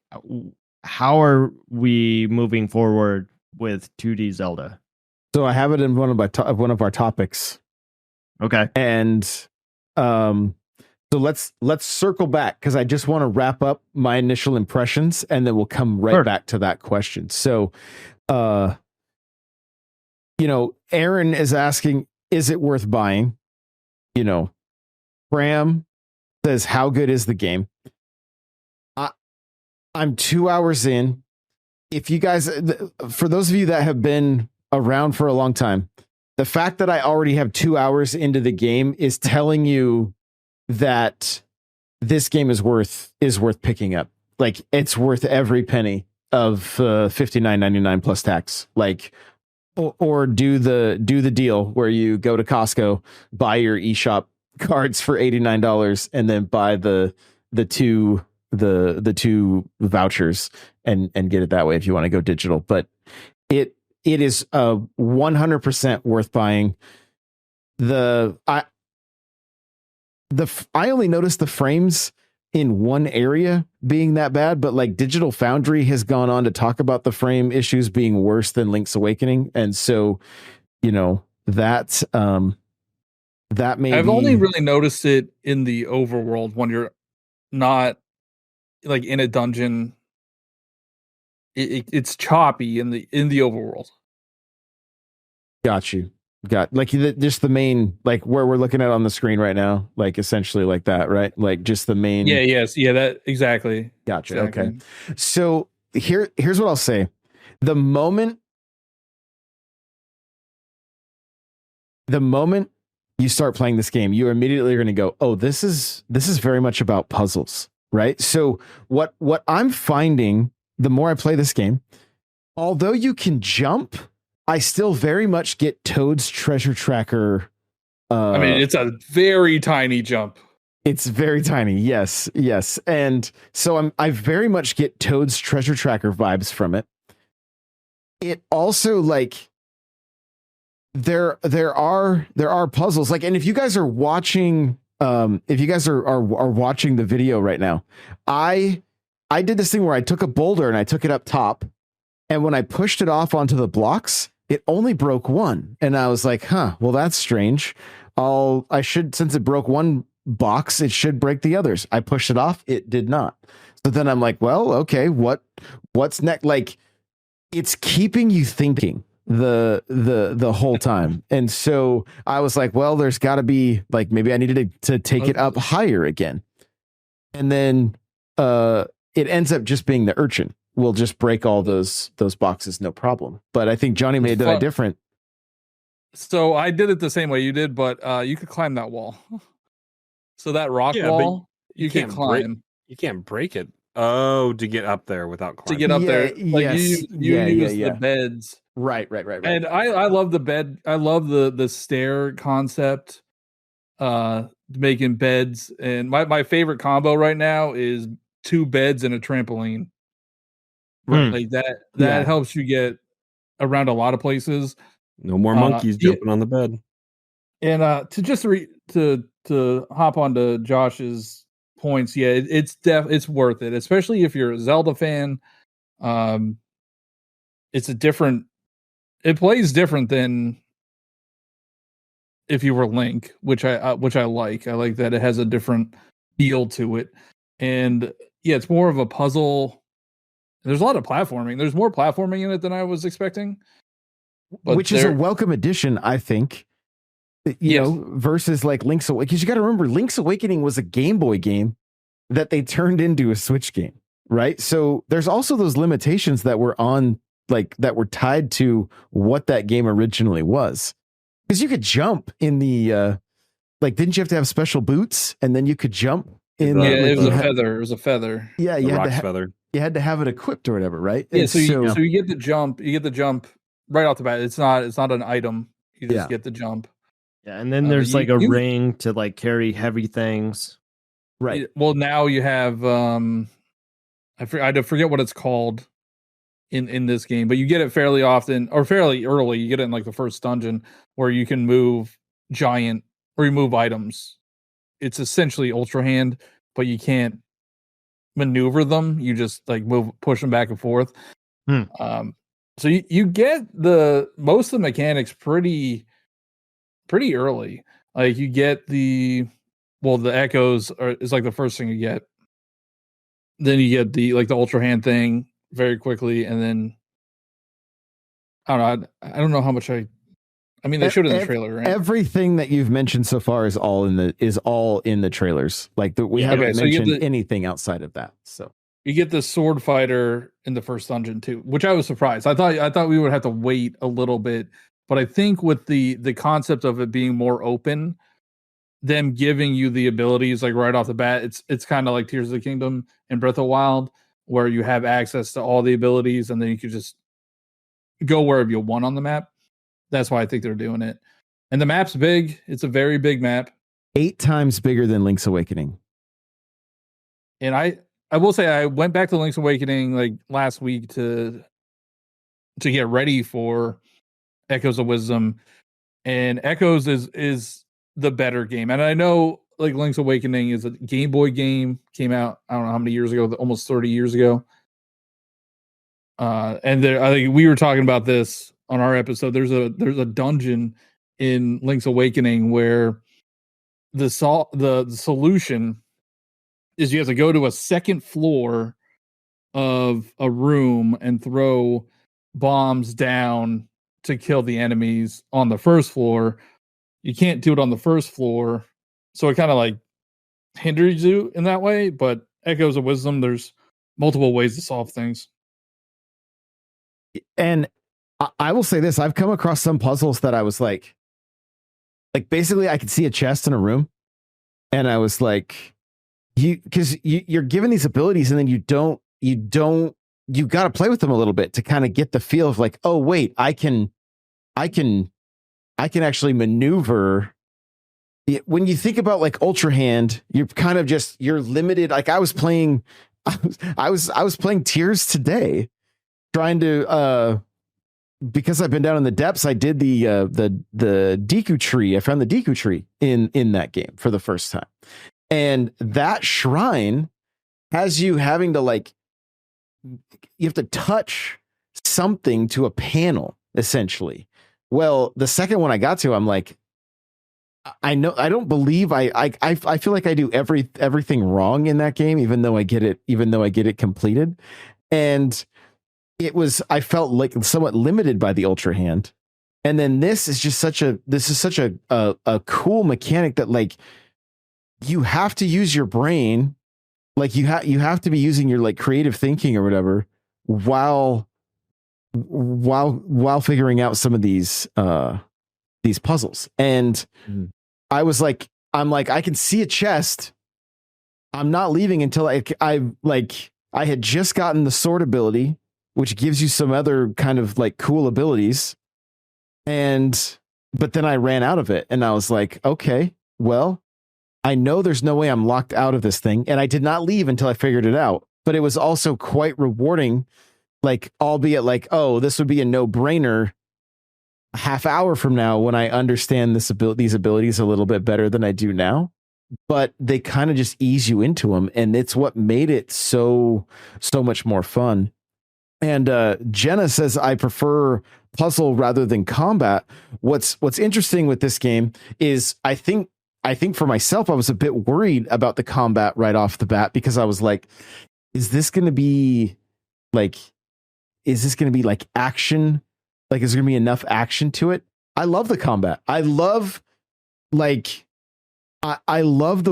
how are we moving forward with 2D Zelda? So I have it in one of our topics. Okay. And so let's circle back, because I just want to wrap up my initial impressions, and then we'll come right back to that question. So Aaron is asking, is it worth buying? Bram says, how good is the game? I'm 2 hours in. If you guys, for those of you that have been around for a long time, the fact that I already have 2 hours into the game is telling you that this game is worth picking up. Like, it's worth every penny of $59.99 plus tax. Like, or do the deal where you go to Costco, buy your eShop cards for $89, and then buy the two vouchers and get it that way if you want to go digital. But it is 100% worth buying. I only noticed the frames in one area being that bad, but like Digital Foundry has gone on to talk about the frame issues being worse than Link's Awakening. And so, that may I've only really noticed it in the overworld when you're not like in a dungeon. It's choppy in the overworld. Got you. Like just the main, like where we're looking at on the screen right now, like essentially like that, right? Like just the main. That exactly. Gotcha. Exactly. Okay. So here's what I'll say. The moment you start playing this game, you immediately are going to go, oh, this is very much about puzzles, right? So what I'm finding, the more I play this game, although you can jump, I still very much get Toad's treasure tracker. I mean, it's a very tiny jump. It's very tiny. Yes. And so I very much get Toad's treasure tracker vibes from it. It also, like, there are puzzles, like, and if you guys are watching, if you guys are watching the video right now, I did this thing where I took a boulder and I took it up top, and when I pushed it off onto the blocks, it only broke one, and I was like, well, that's strange. Since it broke one box, it should break the others. I pushed it off, it did not. So then I'm like, well, okay, what's next? Like, it's keeping you thinking the whole time. And so I was like, well, there's got to be, like, maybe I needed to take it up higher again. And then it ends up just being the urchin will just break all those boxes, no problem. But I think Johnny made that different. So I did it the same way you did, but you could climb that wall. So that rock wall, you can climb. You can't break it. Oh, to get up there without climbing. To get up there, like you use the beds. Right. And I love the bed. I love the stair concept. Making beds, and my favorite combo right now is 2 beds and a trampoline. Right, like that helps you get around a lot of places. No more monkeys jumping on the bed. And to hop onto Josh's points, it's worth it, especially if you're a Zelda fan. It plays different than if you were Link, which I like. I like that it has a different feel to it, and it's more of a puzzle. There's a lot of platforming. There's more platforming in it than I was expecting, which is a welcome addition, I think. You know, versus like Link's Awakening, because you got to remember, Link's Awakening was a Game Boy game that they turned into a Switch game, right? So there's also those limitations that were that were tied to what that game originally was. Because you could jump in the didn't you have to have special boots, and then you could jump in? Yeah, it was a feather. It was a feather. Yeah, you had feather. You had to have it equipped or whatever, right? Yeah, so you get the jump. You get the jump right off the bat. It's not an item. You just get the jump. Yeah, and then there's a ring to like carry heavy things. Right. Well, now you have I forget what it's called in this game, but you get it fairly often or fairly early. You get it in like the first dungeon where you can move remove items. It's essentially Ultra Hand, but you can't maneuver them. You just like push them back and forth. So you get most of the mechanics pretty early. Like you get the echoes is like the first thing you get. Then you get the Ultra Hand thing very quickly, and then I don't know how much I mean, they showed it in the trailer, right? Everything that you've mentioned so far is all in the trailers. Like we haven't mentioned anything outside of that. So you get the sword fighter in the first dungeon too, which I was surprised. I thought we would have to wait a little bit, but I think with the concept of it being more open, them giving you the abilities like right off the bat, it's kind of like Tears of the Kingdom and Breath of the Wild, where you have access to all the abilities and then you could just go wherever you want on the map. That's why I think they're doing it. And the map's big. It's a very big map. 8 times bigger than Link's Awakening. And I will say I went back to Link's Awakening like last week to get ready for Echoes of Wisdom. And Echoes is the better game. And I know like Link's Awakening is a Game Boy game, came out I don't know how many years ago, almost 30 years ago. And I think we were talking about this on our episode. There's a dungeon in Link's Awakening where the solution is you have to go to a second floor of a room and throw bombs down to kill the enemies on the first floor. You can't do it on the first floor, so it kind of like hinders you in that way. But Echoes of Wisdom, there's multiple ways to solve things. And I will say this, I've come across some puzzles that I was like basically I could see a chest in a room, and I was like, you're given these abilities, and then you got to play with them a little bit to kind of get the feel of like, oh wait, I can actually maneuver. When you think about like Ultra Hand, you're kind of you're limited. Like I was playing Tears today, trying to because I've been down in the depths, I did the Deku tree. I found the Deku tree in that game for the first time. And that shrine has you having to like, you have to touch something to a panel, essentially. Well, the second one I got to, I'm like, I don't believe I feel like I do everything wrong in that game, even though I get it completed. And I felt like somewhat limited by the Ultra Hand. And then this is such a cool mechanic that like you have to use your brain, like you have to be using your like creative thinking or whatever while figuring out some of these puzzles. And I'm like, I can see a chest. I'm not leaving until I had just gotten the sword ability, which gives you some other kind of like cool abilities. But then I ran out of it and I was like, okay, well, I know there's no way I'm locked out of this thing. And I did not leave until I figured it out. But it was also quite rewarding, like, albeit like, oh, this would be a no-brainer a half hour from now when I understand these abilities a little bit better than I do now. But they kind of just ease you into them. And it's what made it so much more fun. And Jenna says, I prefer puzzle rather than combat. What's interesting with this game is I think for myself, I was a bit worried about the combat right off the bat, because I was like, is this going to be like action? Like, is there going to be enough action to it? I love the combat. I love the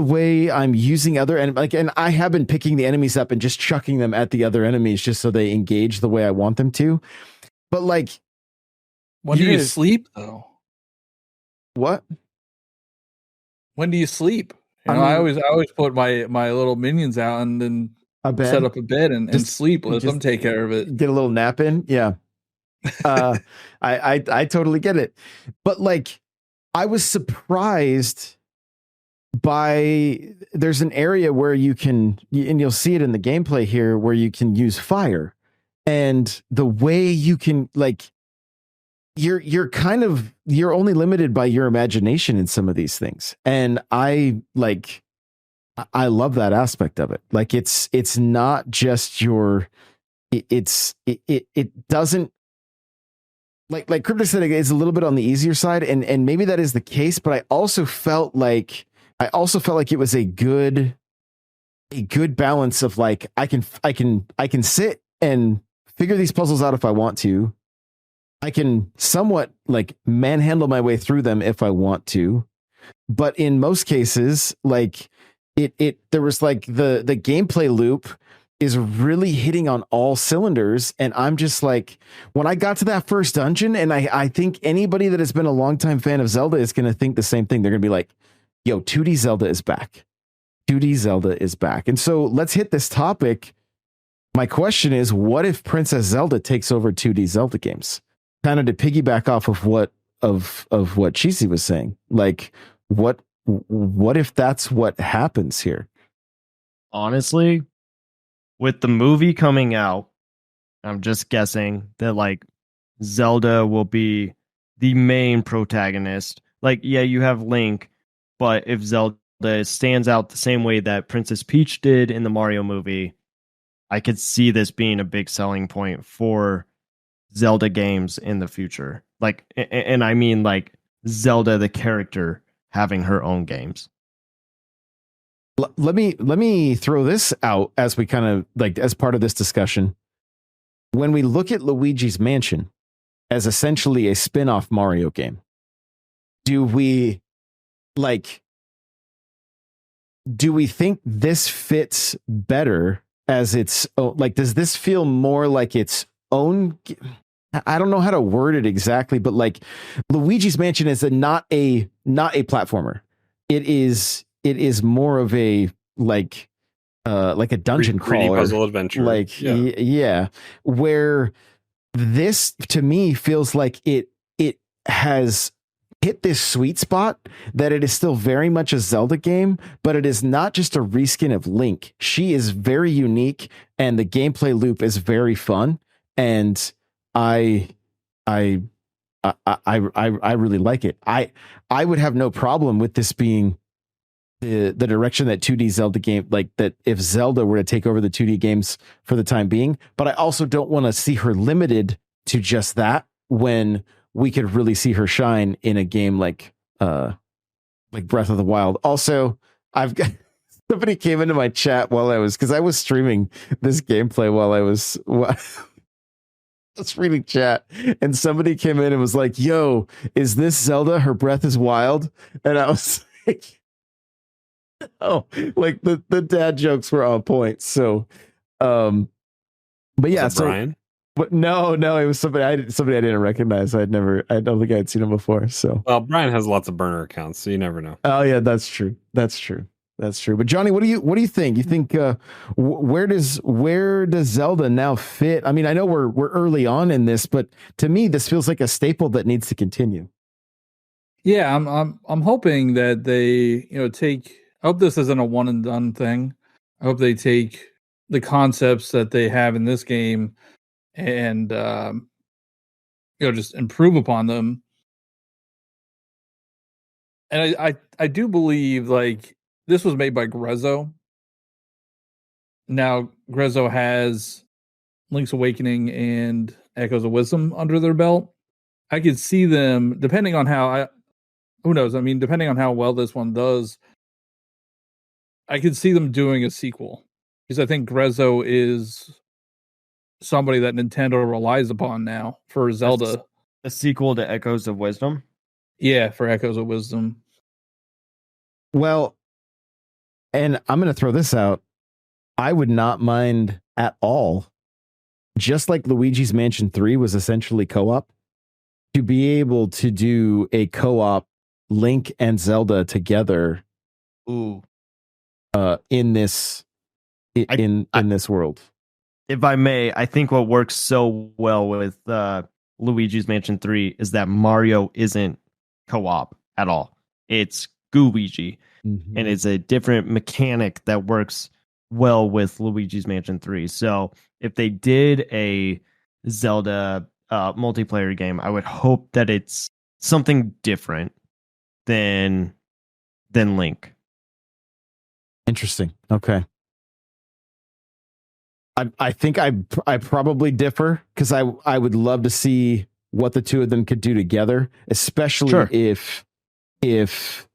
way I'm using and I have been picking the enemies up and just chucking them at the other enemies just so they engage the way I want them to. But like, when do you sleep though? What? When do you sleep? You know, I always put my little minions out and then set up a bed and sleep. Let them take care of it. Get a little nap in. Yeah. I totally get it. But like, I was surprised by, there's an area where you can, and you'll see it in the gameplay here, where you can use fire, and the way you can like, you're only limited by your imagination in some of these things. And I love that aspect of it. Like it's not just it doesn't, like Cryptic said, it's a little bit on the easier side, and maybe that is the case, but I also felt like it was a good balance of like, I can sit and figure these puzzles out if I want to. I can somewhat like manhandle my way through them if I want to. But in most cases, like there was like the gameplay loop is really hitting on all cylinders. And I'm just like, when I got to that first dungeon, and I think anybody that has been a longtime fan of Zelda is going to think the same thing. They're going to be like, yo, 2D Zelda is back. 2D Zelda is back. And so let's hit this topic. My question is, what if Princess Zelda takes over 2D Zelda games? Kind of to piggyback off of what Cheesy was saying. Like, what if that's what happens here? Honestly, with the movie coming out, I'm just guessing that like Zelda will be the main protagonist. Like, yeah, you have Link, but if Zelda stands out the same way that Princess Peach did in the Mario movie, I could see this being a big selling point for Zelda games in the future. Like, and I mean like Zelda the character having her own games. Let me throw this out as we kind of like, as part of this discussion. When we look at Luigi's Mansion as essentially a spin-off Mario game, do we think this fits better as its like, does this feel more like its own? I don't know how to word it exactly, but like Luigi's Mansion is not a platformer. It is more of a like a dungeon crawler, puzzle adventure. Like yeah, where this to me feels like it has hit this sweet spot that it is still very much a Zelda game, but it is not just a reskin of Link. She is very unique, and the gameplay loop is very fun. And I I I really like it. I would have no problem with this being the direction that 2D Zelda game, like that if Zelda were to take over the 2D games for the time being, but I also don't want to see her limited to just that when we could really see her shine in a game like Breath of the Wild. Also, I've got somebody came into my chat while I was streaming this gameplay while I was reading chat, and somebody came in and was like, "Yo, is this Zelda? Her breath is wild." And I was like, "Oh, like the dad jokes were on point." So, but yeah, so Brian? but no, it was somebody I didn't recognize. I don't think I'd seen him before. So, Well, Brian has lots of burner accounts, so you never know. oh yeah, that's true. But Johnny, what do you think? You think where does Zelda now fit? I mean, I know we're early on in this, but to me, this feels like a staple that needs to continue. Yeah, I'm hoping that they take. I hope this isn't a one and done thing. I hope they take the concepts that they have in this game and just improve upon them. And I do believe like this was made by Grezzo. Now Grezzo has Link's Awakening and Echoes of Wisdom under their belt. I could see them, depending on who knows? I mean, depending on how well this one does, I could see them doing a sequel because I think Grezzo is somebody that Nintendo relies upon now for Zelda. A sequel to Echoes of Wisdom. Yeah, for Echoes of Wisdom. Well, and I'm going to throw this out. I would not mind at all, just like Luigi's Mansion 3 was essentially co-op, to be able to do a co-op Link and Zelda together. Ooh. In this this world. If I may, I think what works so well with Luigi's Mansion 3 is that Mario isn't co-op at all. It's Gooigi. Mm-hmm. And it's a different mechanic that works well with Luigi's Mansion 3. So if they did a Zelda multiplayer game, I would hope that it's something different than Link. Interesting. Okay. I think I probably differ because I would love to see what the two of them could do together, especially Sure. if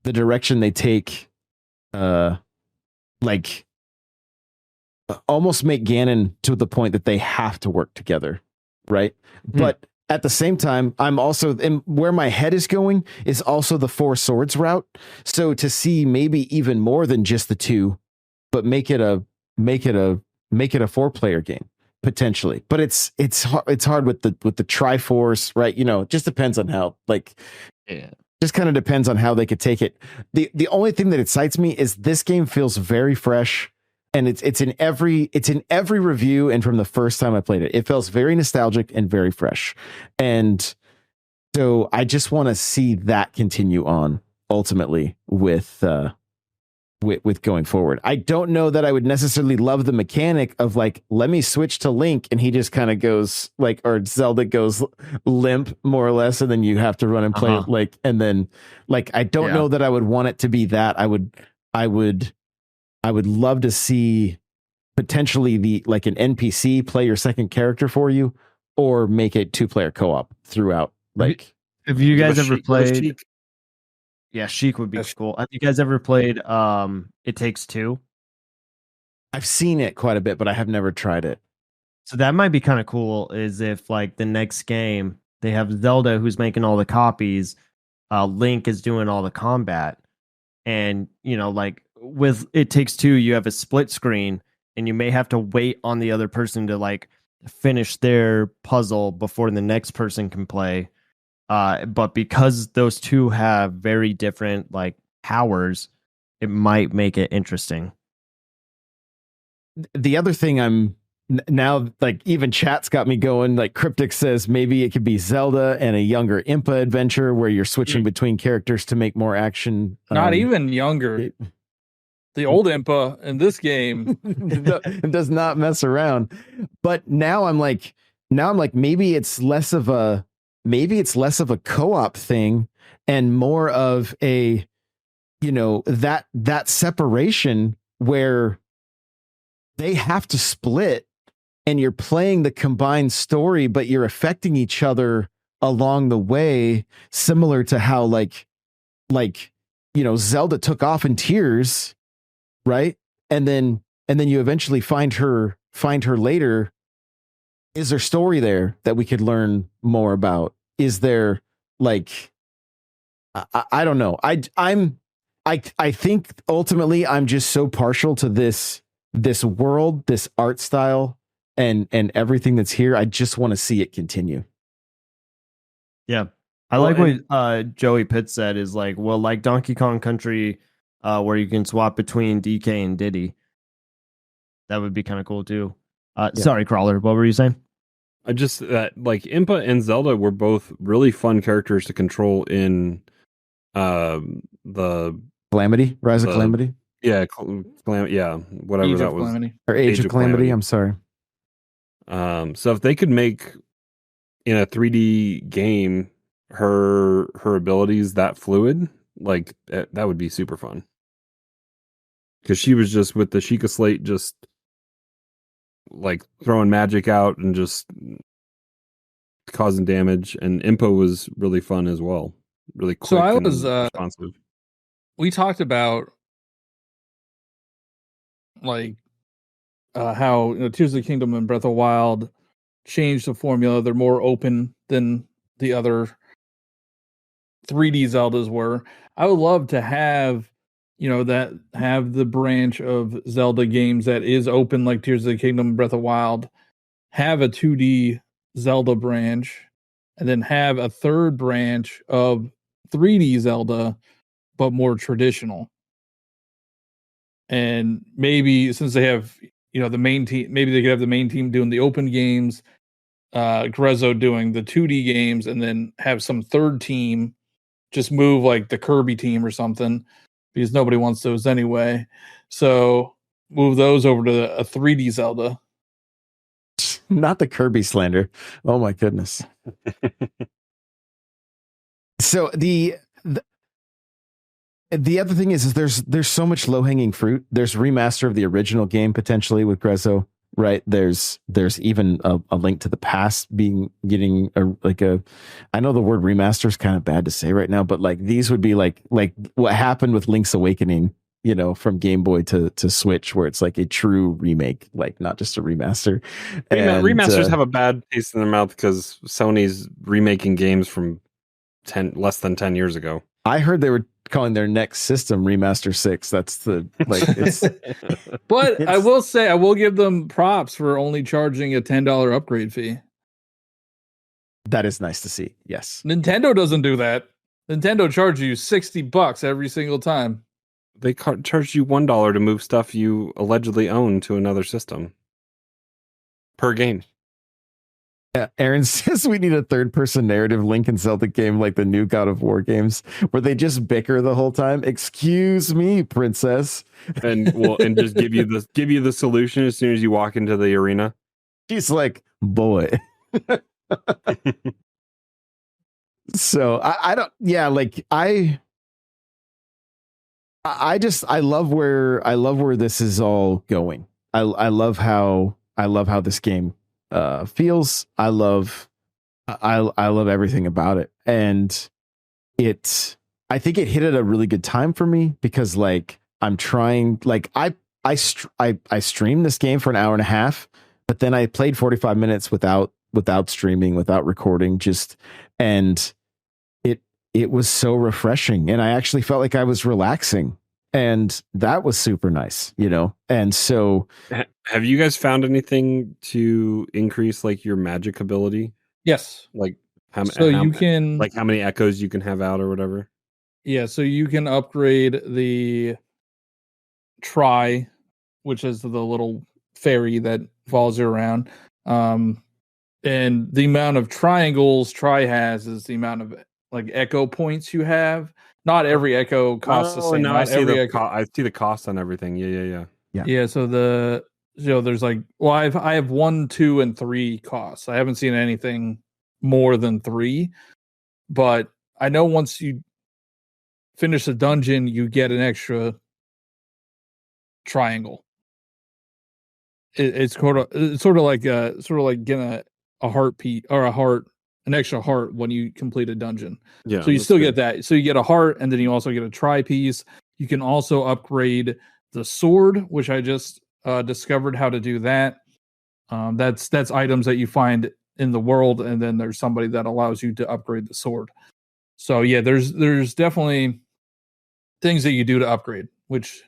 the direction they take, like almost make Ganon to the point that they have to work together, right? But at the same time, I'm also, and where my head is going is also the Four Swords route. So to see maybe even more than just the two, but make it a 4-player game potentially. But it's hard with the Triforce, right? It just depends on how, like, Yeah. Just kind of depends on how they could take it. The only thing that excites me is this game feels very fresh, and it's in every review, and from the first time I played it, it feels very nostalgic and very fresh. And so I just want to see that continue on ultimately with going forward. I don't know that I would necessarily love the mechanic of like, let me switch to Link and he just kind of goes like, or Zelda goes limp more or less, and then you have to run and play it like, and then like, I don't know that I would want it to be that. I would love to see potentially like an NPC play your second character for you, or make it 2-player co-op throughout. Like, have you guys ever played? Sheik? Yeah, Sheik would be cool. Have you guys ever played It Takes Two? I've seen it quite a bit, but I have never tried it. So that might be kind of cool, is if like the next game they have Zelda who's making all the copies, Link is doing all the combat, and like with It Takes Two, you have a split screen and you may have to wait on the other person to like finish their puzzle before the next person can play. But because those two have very different like powers, it might make it interesting. The other thing I'm now, like, even chat's got me going. Like, Cryptic says maybe it could be Zelda and a younger Impa adventure where you're switching between characters to make more action. Not even younger. The old Impa in this game it does not mess around. But now I'm like, now I'm like, maybe it's less of a co-op thing and more of a, that separation where they have to split and you're playing the combined story, but you're affecting each other along the way, similar to how Zelda took off in tears, right? And then you eventually find her later. Is there story there that we could learn more about? Is there I don't know. I think ultimately I'm just so partial to this world, this art style, and everything that's here. I just want to see it continue. Yeah. I like what Joey Pitt said is like, well, like Donkey Kong Country, where you can swap between DK and Diddy. That would be kind of cool too. Sorry, Crawler, what were you saying? I just like Impa and Zelda were both really fun characters to control in the Calamity, Rise of Calamity. Yeah, whatever Age that of was. Calamity. Or Age of Calamity. I'm sorry. So if they could make in a 3D game her abilities that fluid, like that would be super fun. Because she was just with the Sheikah Slate, just like throwing magic out and just causing damage, and Impa was really fun as well. Really quick. So I was responsive. We talked about like how Tears of the Kingdom and Breath of the Wild changed the formula. They're more open than the other 3D Zeldas were. I would love to have have the branch of Zelda games that is open, like Tears of the Kingdom and Breath of the Wild, have a 2D Zelda branch, and then have a third branch of 3D Zelda, but more traditional. And maybe since they have, the main team, maybe they could have the main team doing the open games, Grezzo doing the 2D games, and then have some third team just move like the Kirby team or something, because nobody wants those anyway. So move those over to a 3D Zelda. Not the Kirby slander. Oh my goodness. So the other thing is there's so much low hanging fruit. There's remaster of the original game potentially with Grezzo, right? There's even a Link to the Past getting I know the word remaster is kind of bad to say right now, but like these would be like what happened with Link's Awakening, from Game Boy to Switch, where it's like a true remake, like not just a remaster. And remasters have a bad taste in their mouth because Sony's remaking games from less than 10 years ago. I heard they were calling their next system Remaster 6. That's the it's but I will say I will give them props for only charging a $10 upgrade fee. That is nice to see. Yes. Nintendo doesn't do that. Nintendo charges you $60 every single time. They charge you $1 to move stuff you allegedly own to another system per game. Yeah, Aaron says we need a third-person narrative Link and Zelda game like the new God of War games, where they just bicker the whole time. Excuse me, princess, and just give you the solution as soon as you walk into the arena. She's like, boy. So I don't. Yeah, like I love where this is all going. I love how this game feels. I love everything about it, and I think it hit at a really good time for me because like I'm trying, like I streamed this game for an hour and a half, but then I played 45 minutes without streaming, without recording, and it was so refreshing, and I actually felt like I was relaxing, and that was super nice, And so, have you guys found anything to increase like your magic ability? Yes. Like how many echoes you can have out or whatever? Yeah, so you can upgrade the Tri, which is the little fairy that follows you around. And the amount of triangles Tri has is the amount of like echo points you have. Not every echo costs the same. No, I see the cost on everything. Yeah. Yeah, so there's like, well, I have 1, 2, and 3 costs. I haven't seen anything more than 3, but I know once you finish a dungeon, you get an extra triangle. It's sort of like getting a heartbeat or an extra heart when you complete a dungeon. Yeah. So you still get that. So you get a heart, and then you also get a tri piece. You can also upgrade the sword, which I just discovered how to do that. That's items that you find in the world, and then there's somebody that allows you to upgrade the sword. So yeah, there's definitely things that you do to upgrade, which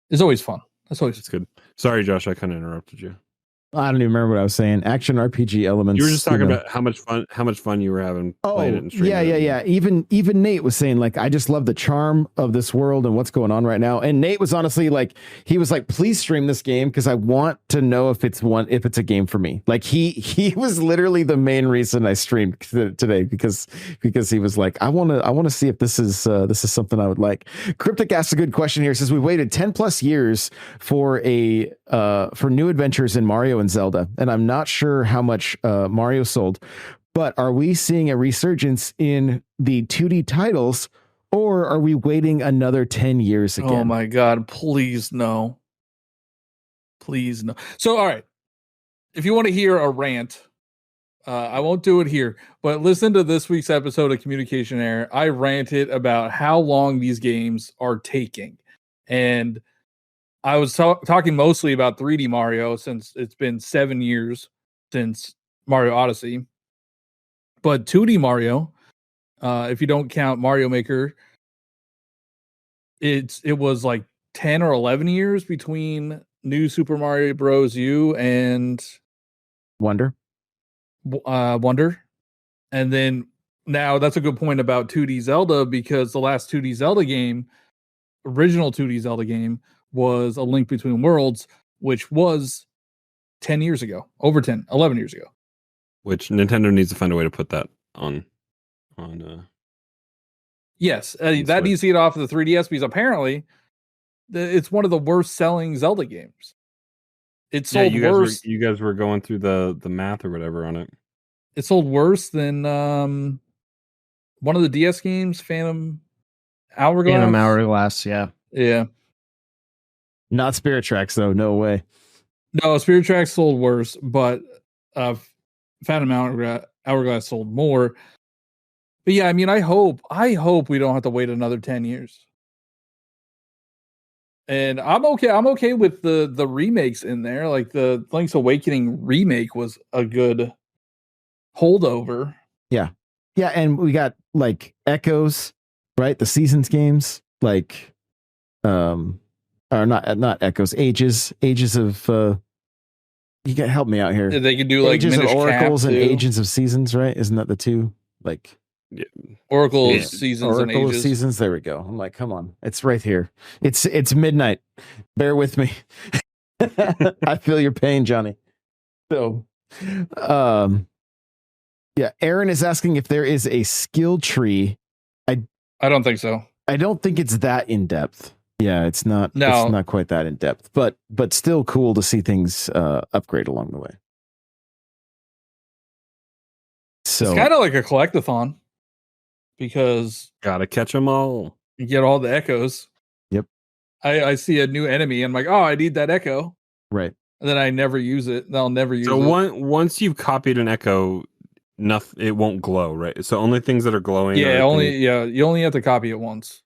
is always fun. That's good. Sorry, Josh, I kind of interrupted you. I don't even remember what I was saying. Action RPG elements. You were just talking about how much fun you were having playing it and streaming. Yeah. Even Nate was saying, like, I just love the charm of this world and what's going on right now. And Nate was honestly like, he was like, please stream this game because I want to know if it's a game for me. Like he was literally the main reason I streamed today because he was like, I want to see if this is something I would like. Cryptic asked a good question here. It says we waited 10 plus years for new adventures in Mario and Zelda, and I'm not sure how much Mario sold, but are we seeing a resurgence in the 2D titles, or are we waiting another 10 years again? Oh my god, please no. Please no. So all right, if you want to hear a rant, I won't do it here, but listen to this week's episode of Communication Error. I ranted about how long these games are taking, and I was talking mostly about 3D Mario since it's been 7 years since Mario Odyssey. But 2D Mario, if you don't count Mario Maker, it was like 10 or 11 years between New Super Mario Bros. U and Wonder. And then now that's a good point about 2D Zelda, because the last 2D Zelda game, original 2D Zelda game, was A Link Between Worlds, which was 10 years ago, 11 years ago. Which Nintendo needs to find a way to put that on. Yes, that needs to get off of the 3DS, because apparently it's one of the worst selling Zelda games. It sold worse. You guys were going through the math or whatever on it. It sold worse than one of the DS games, Phantom Hourglass. Yeah. Not Spirit Tracks though. No way. No, Spirit Tracks sold worse, but Phantom Hourglass sold more. But yeah, I mean, I hope we don't have to wait another 10 years. And I'm okay with the remakes in there. Like the Link's Awakening remake was a good holdover. Yeah, and we got like Echoes, right? The Seasons games, like or not Echoes, Ages of you can help me out here. They could do like Ages of Minish Oracles Cap and too. Agents of Seasons, right? Isn't that the two? Like Oracles, Seasons, Oracle and Ages. of Seasons. There we go. I'm like, come on, it's right here. It's midnight. Bear with me. I feel your pain, Johnny. So, yeah. Aaron is asking if there is a skill tree. I don't think so. I don't think it's that in depth. Yeah, it's not. No. It's not quite that in depth, but still cool to see things upgrade along the way. So It's kind of like a collectathon, because Gotta catch them all. you get all the echoes. Yep. I see a new enemy and I'm like, oh, I need that echo. Right. And then I never use it. And I'll never use it. So once you've copied an echo, it won't glow, right? So only things that are glowing. you only have to copy it once.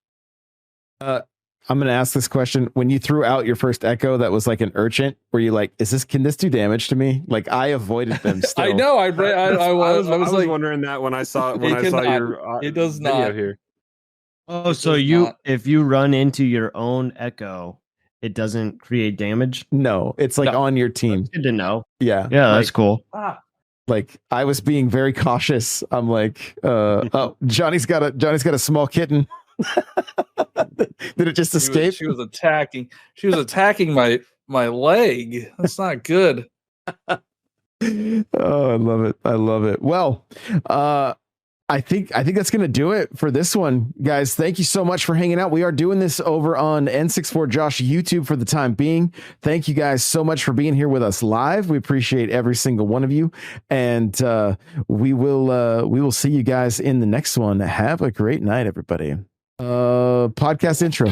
I'm going to ask this question. When you threw out your first echo that was like an urchin, were you like, can this do damage to me? Like, I avoided them still. I know. I was like wondering that when I saw cannot. your It does video not. here. Oh, so if you run into your own echo, it doesn't create damage? No, it's like on your team. That's good to know. Yeah. Yeah, that's cool. Like, I was being very cautious. I'm like, oh, Johnny's got a small kitten. Did it just escape? She was attacking. She was attacking my leg. That's not good. Oh, I love it. Well, I think that's going to do it for this one, guys. Thank you so much for hanging out. We are doing this over on N64 Josh YouTube for the time being. Thank you guys so much for being here with us live. We appreciate every single one of you, and we will see you guys in the next one. Have a great night, everybody. Podcast intro.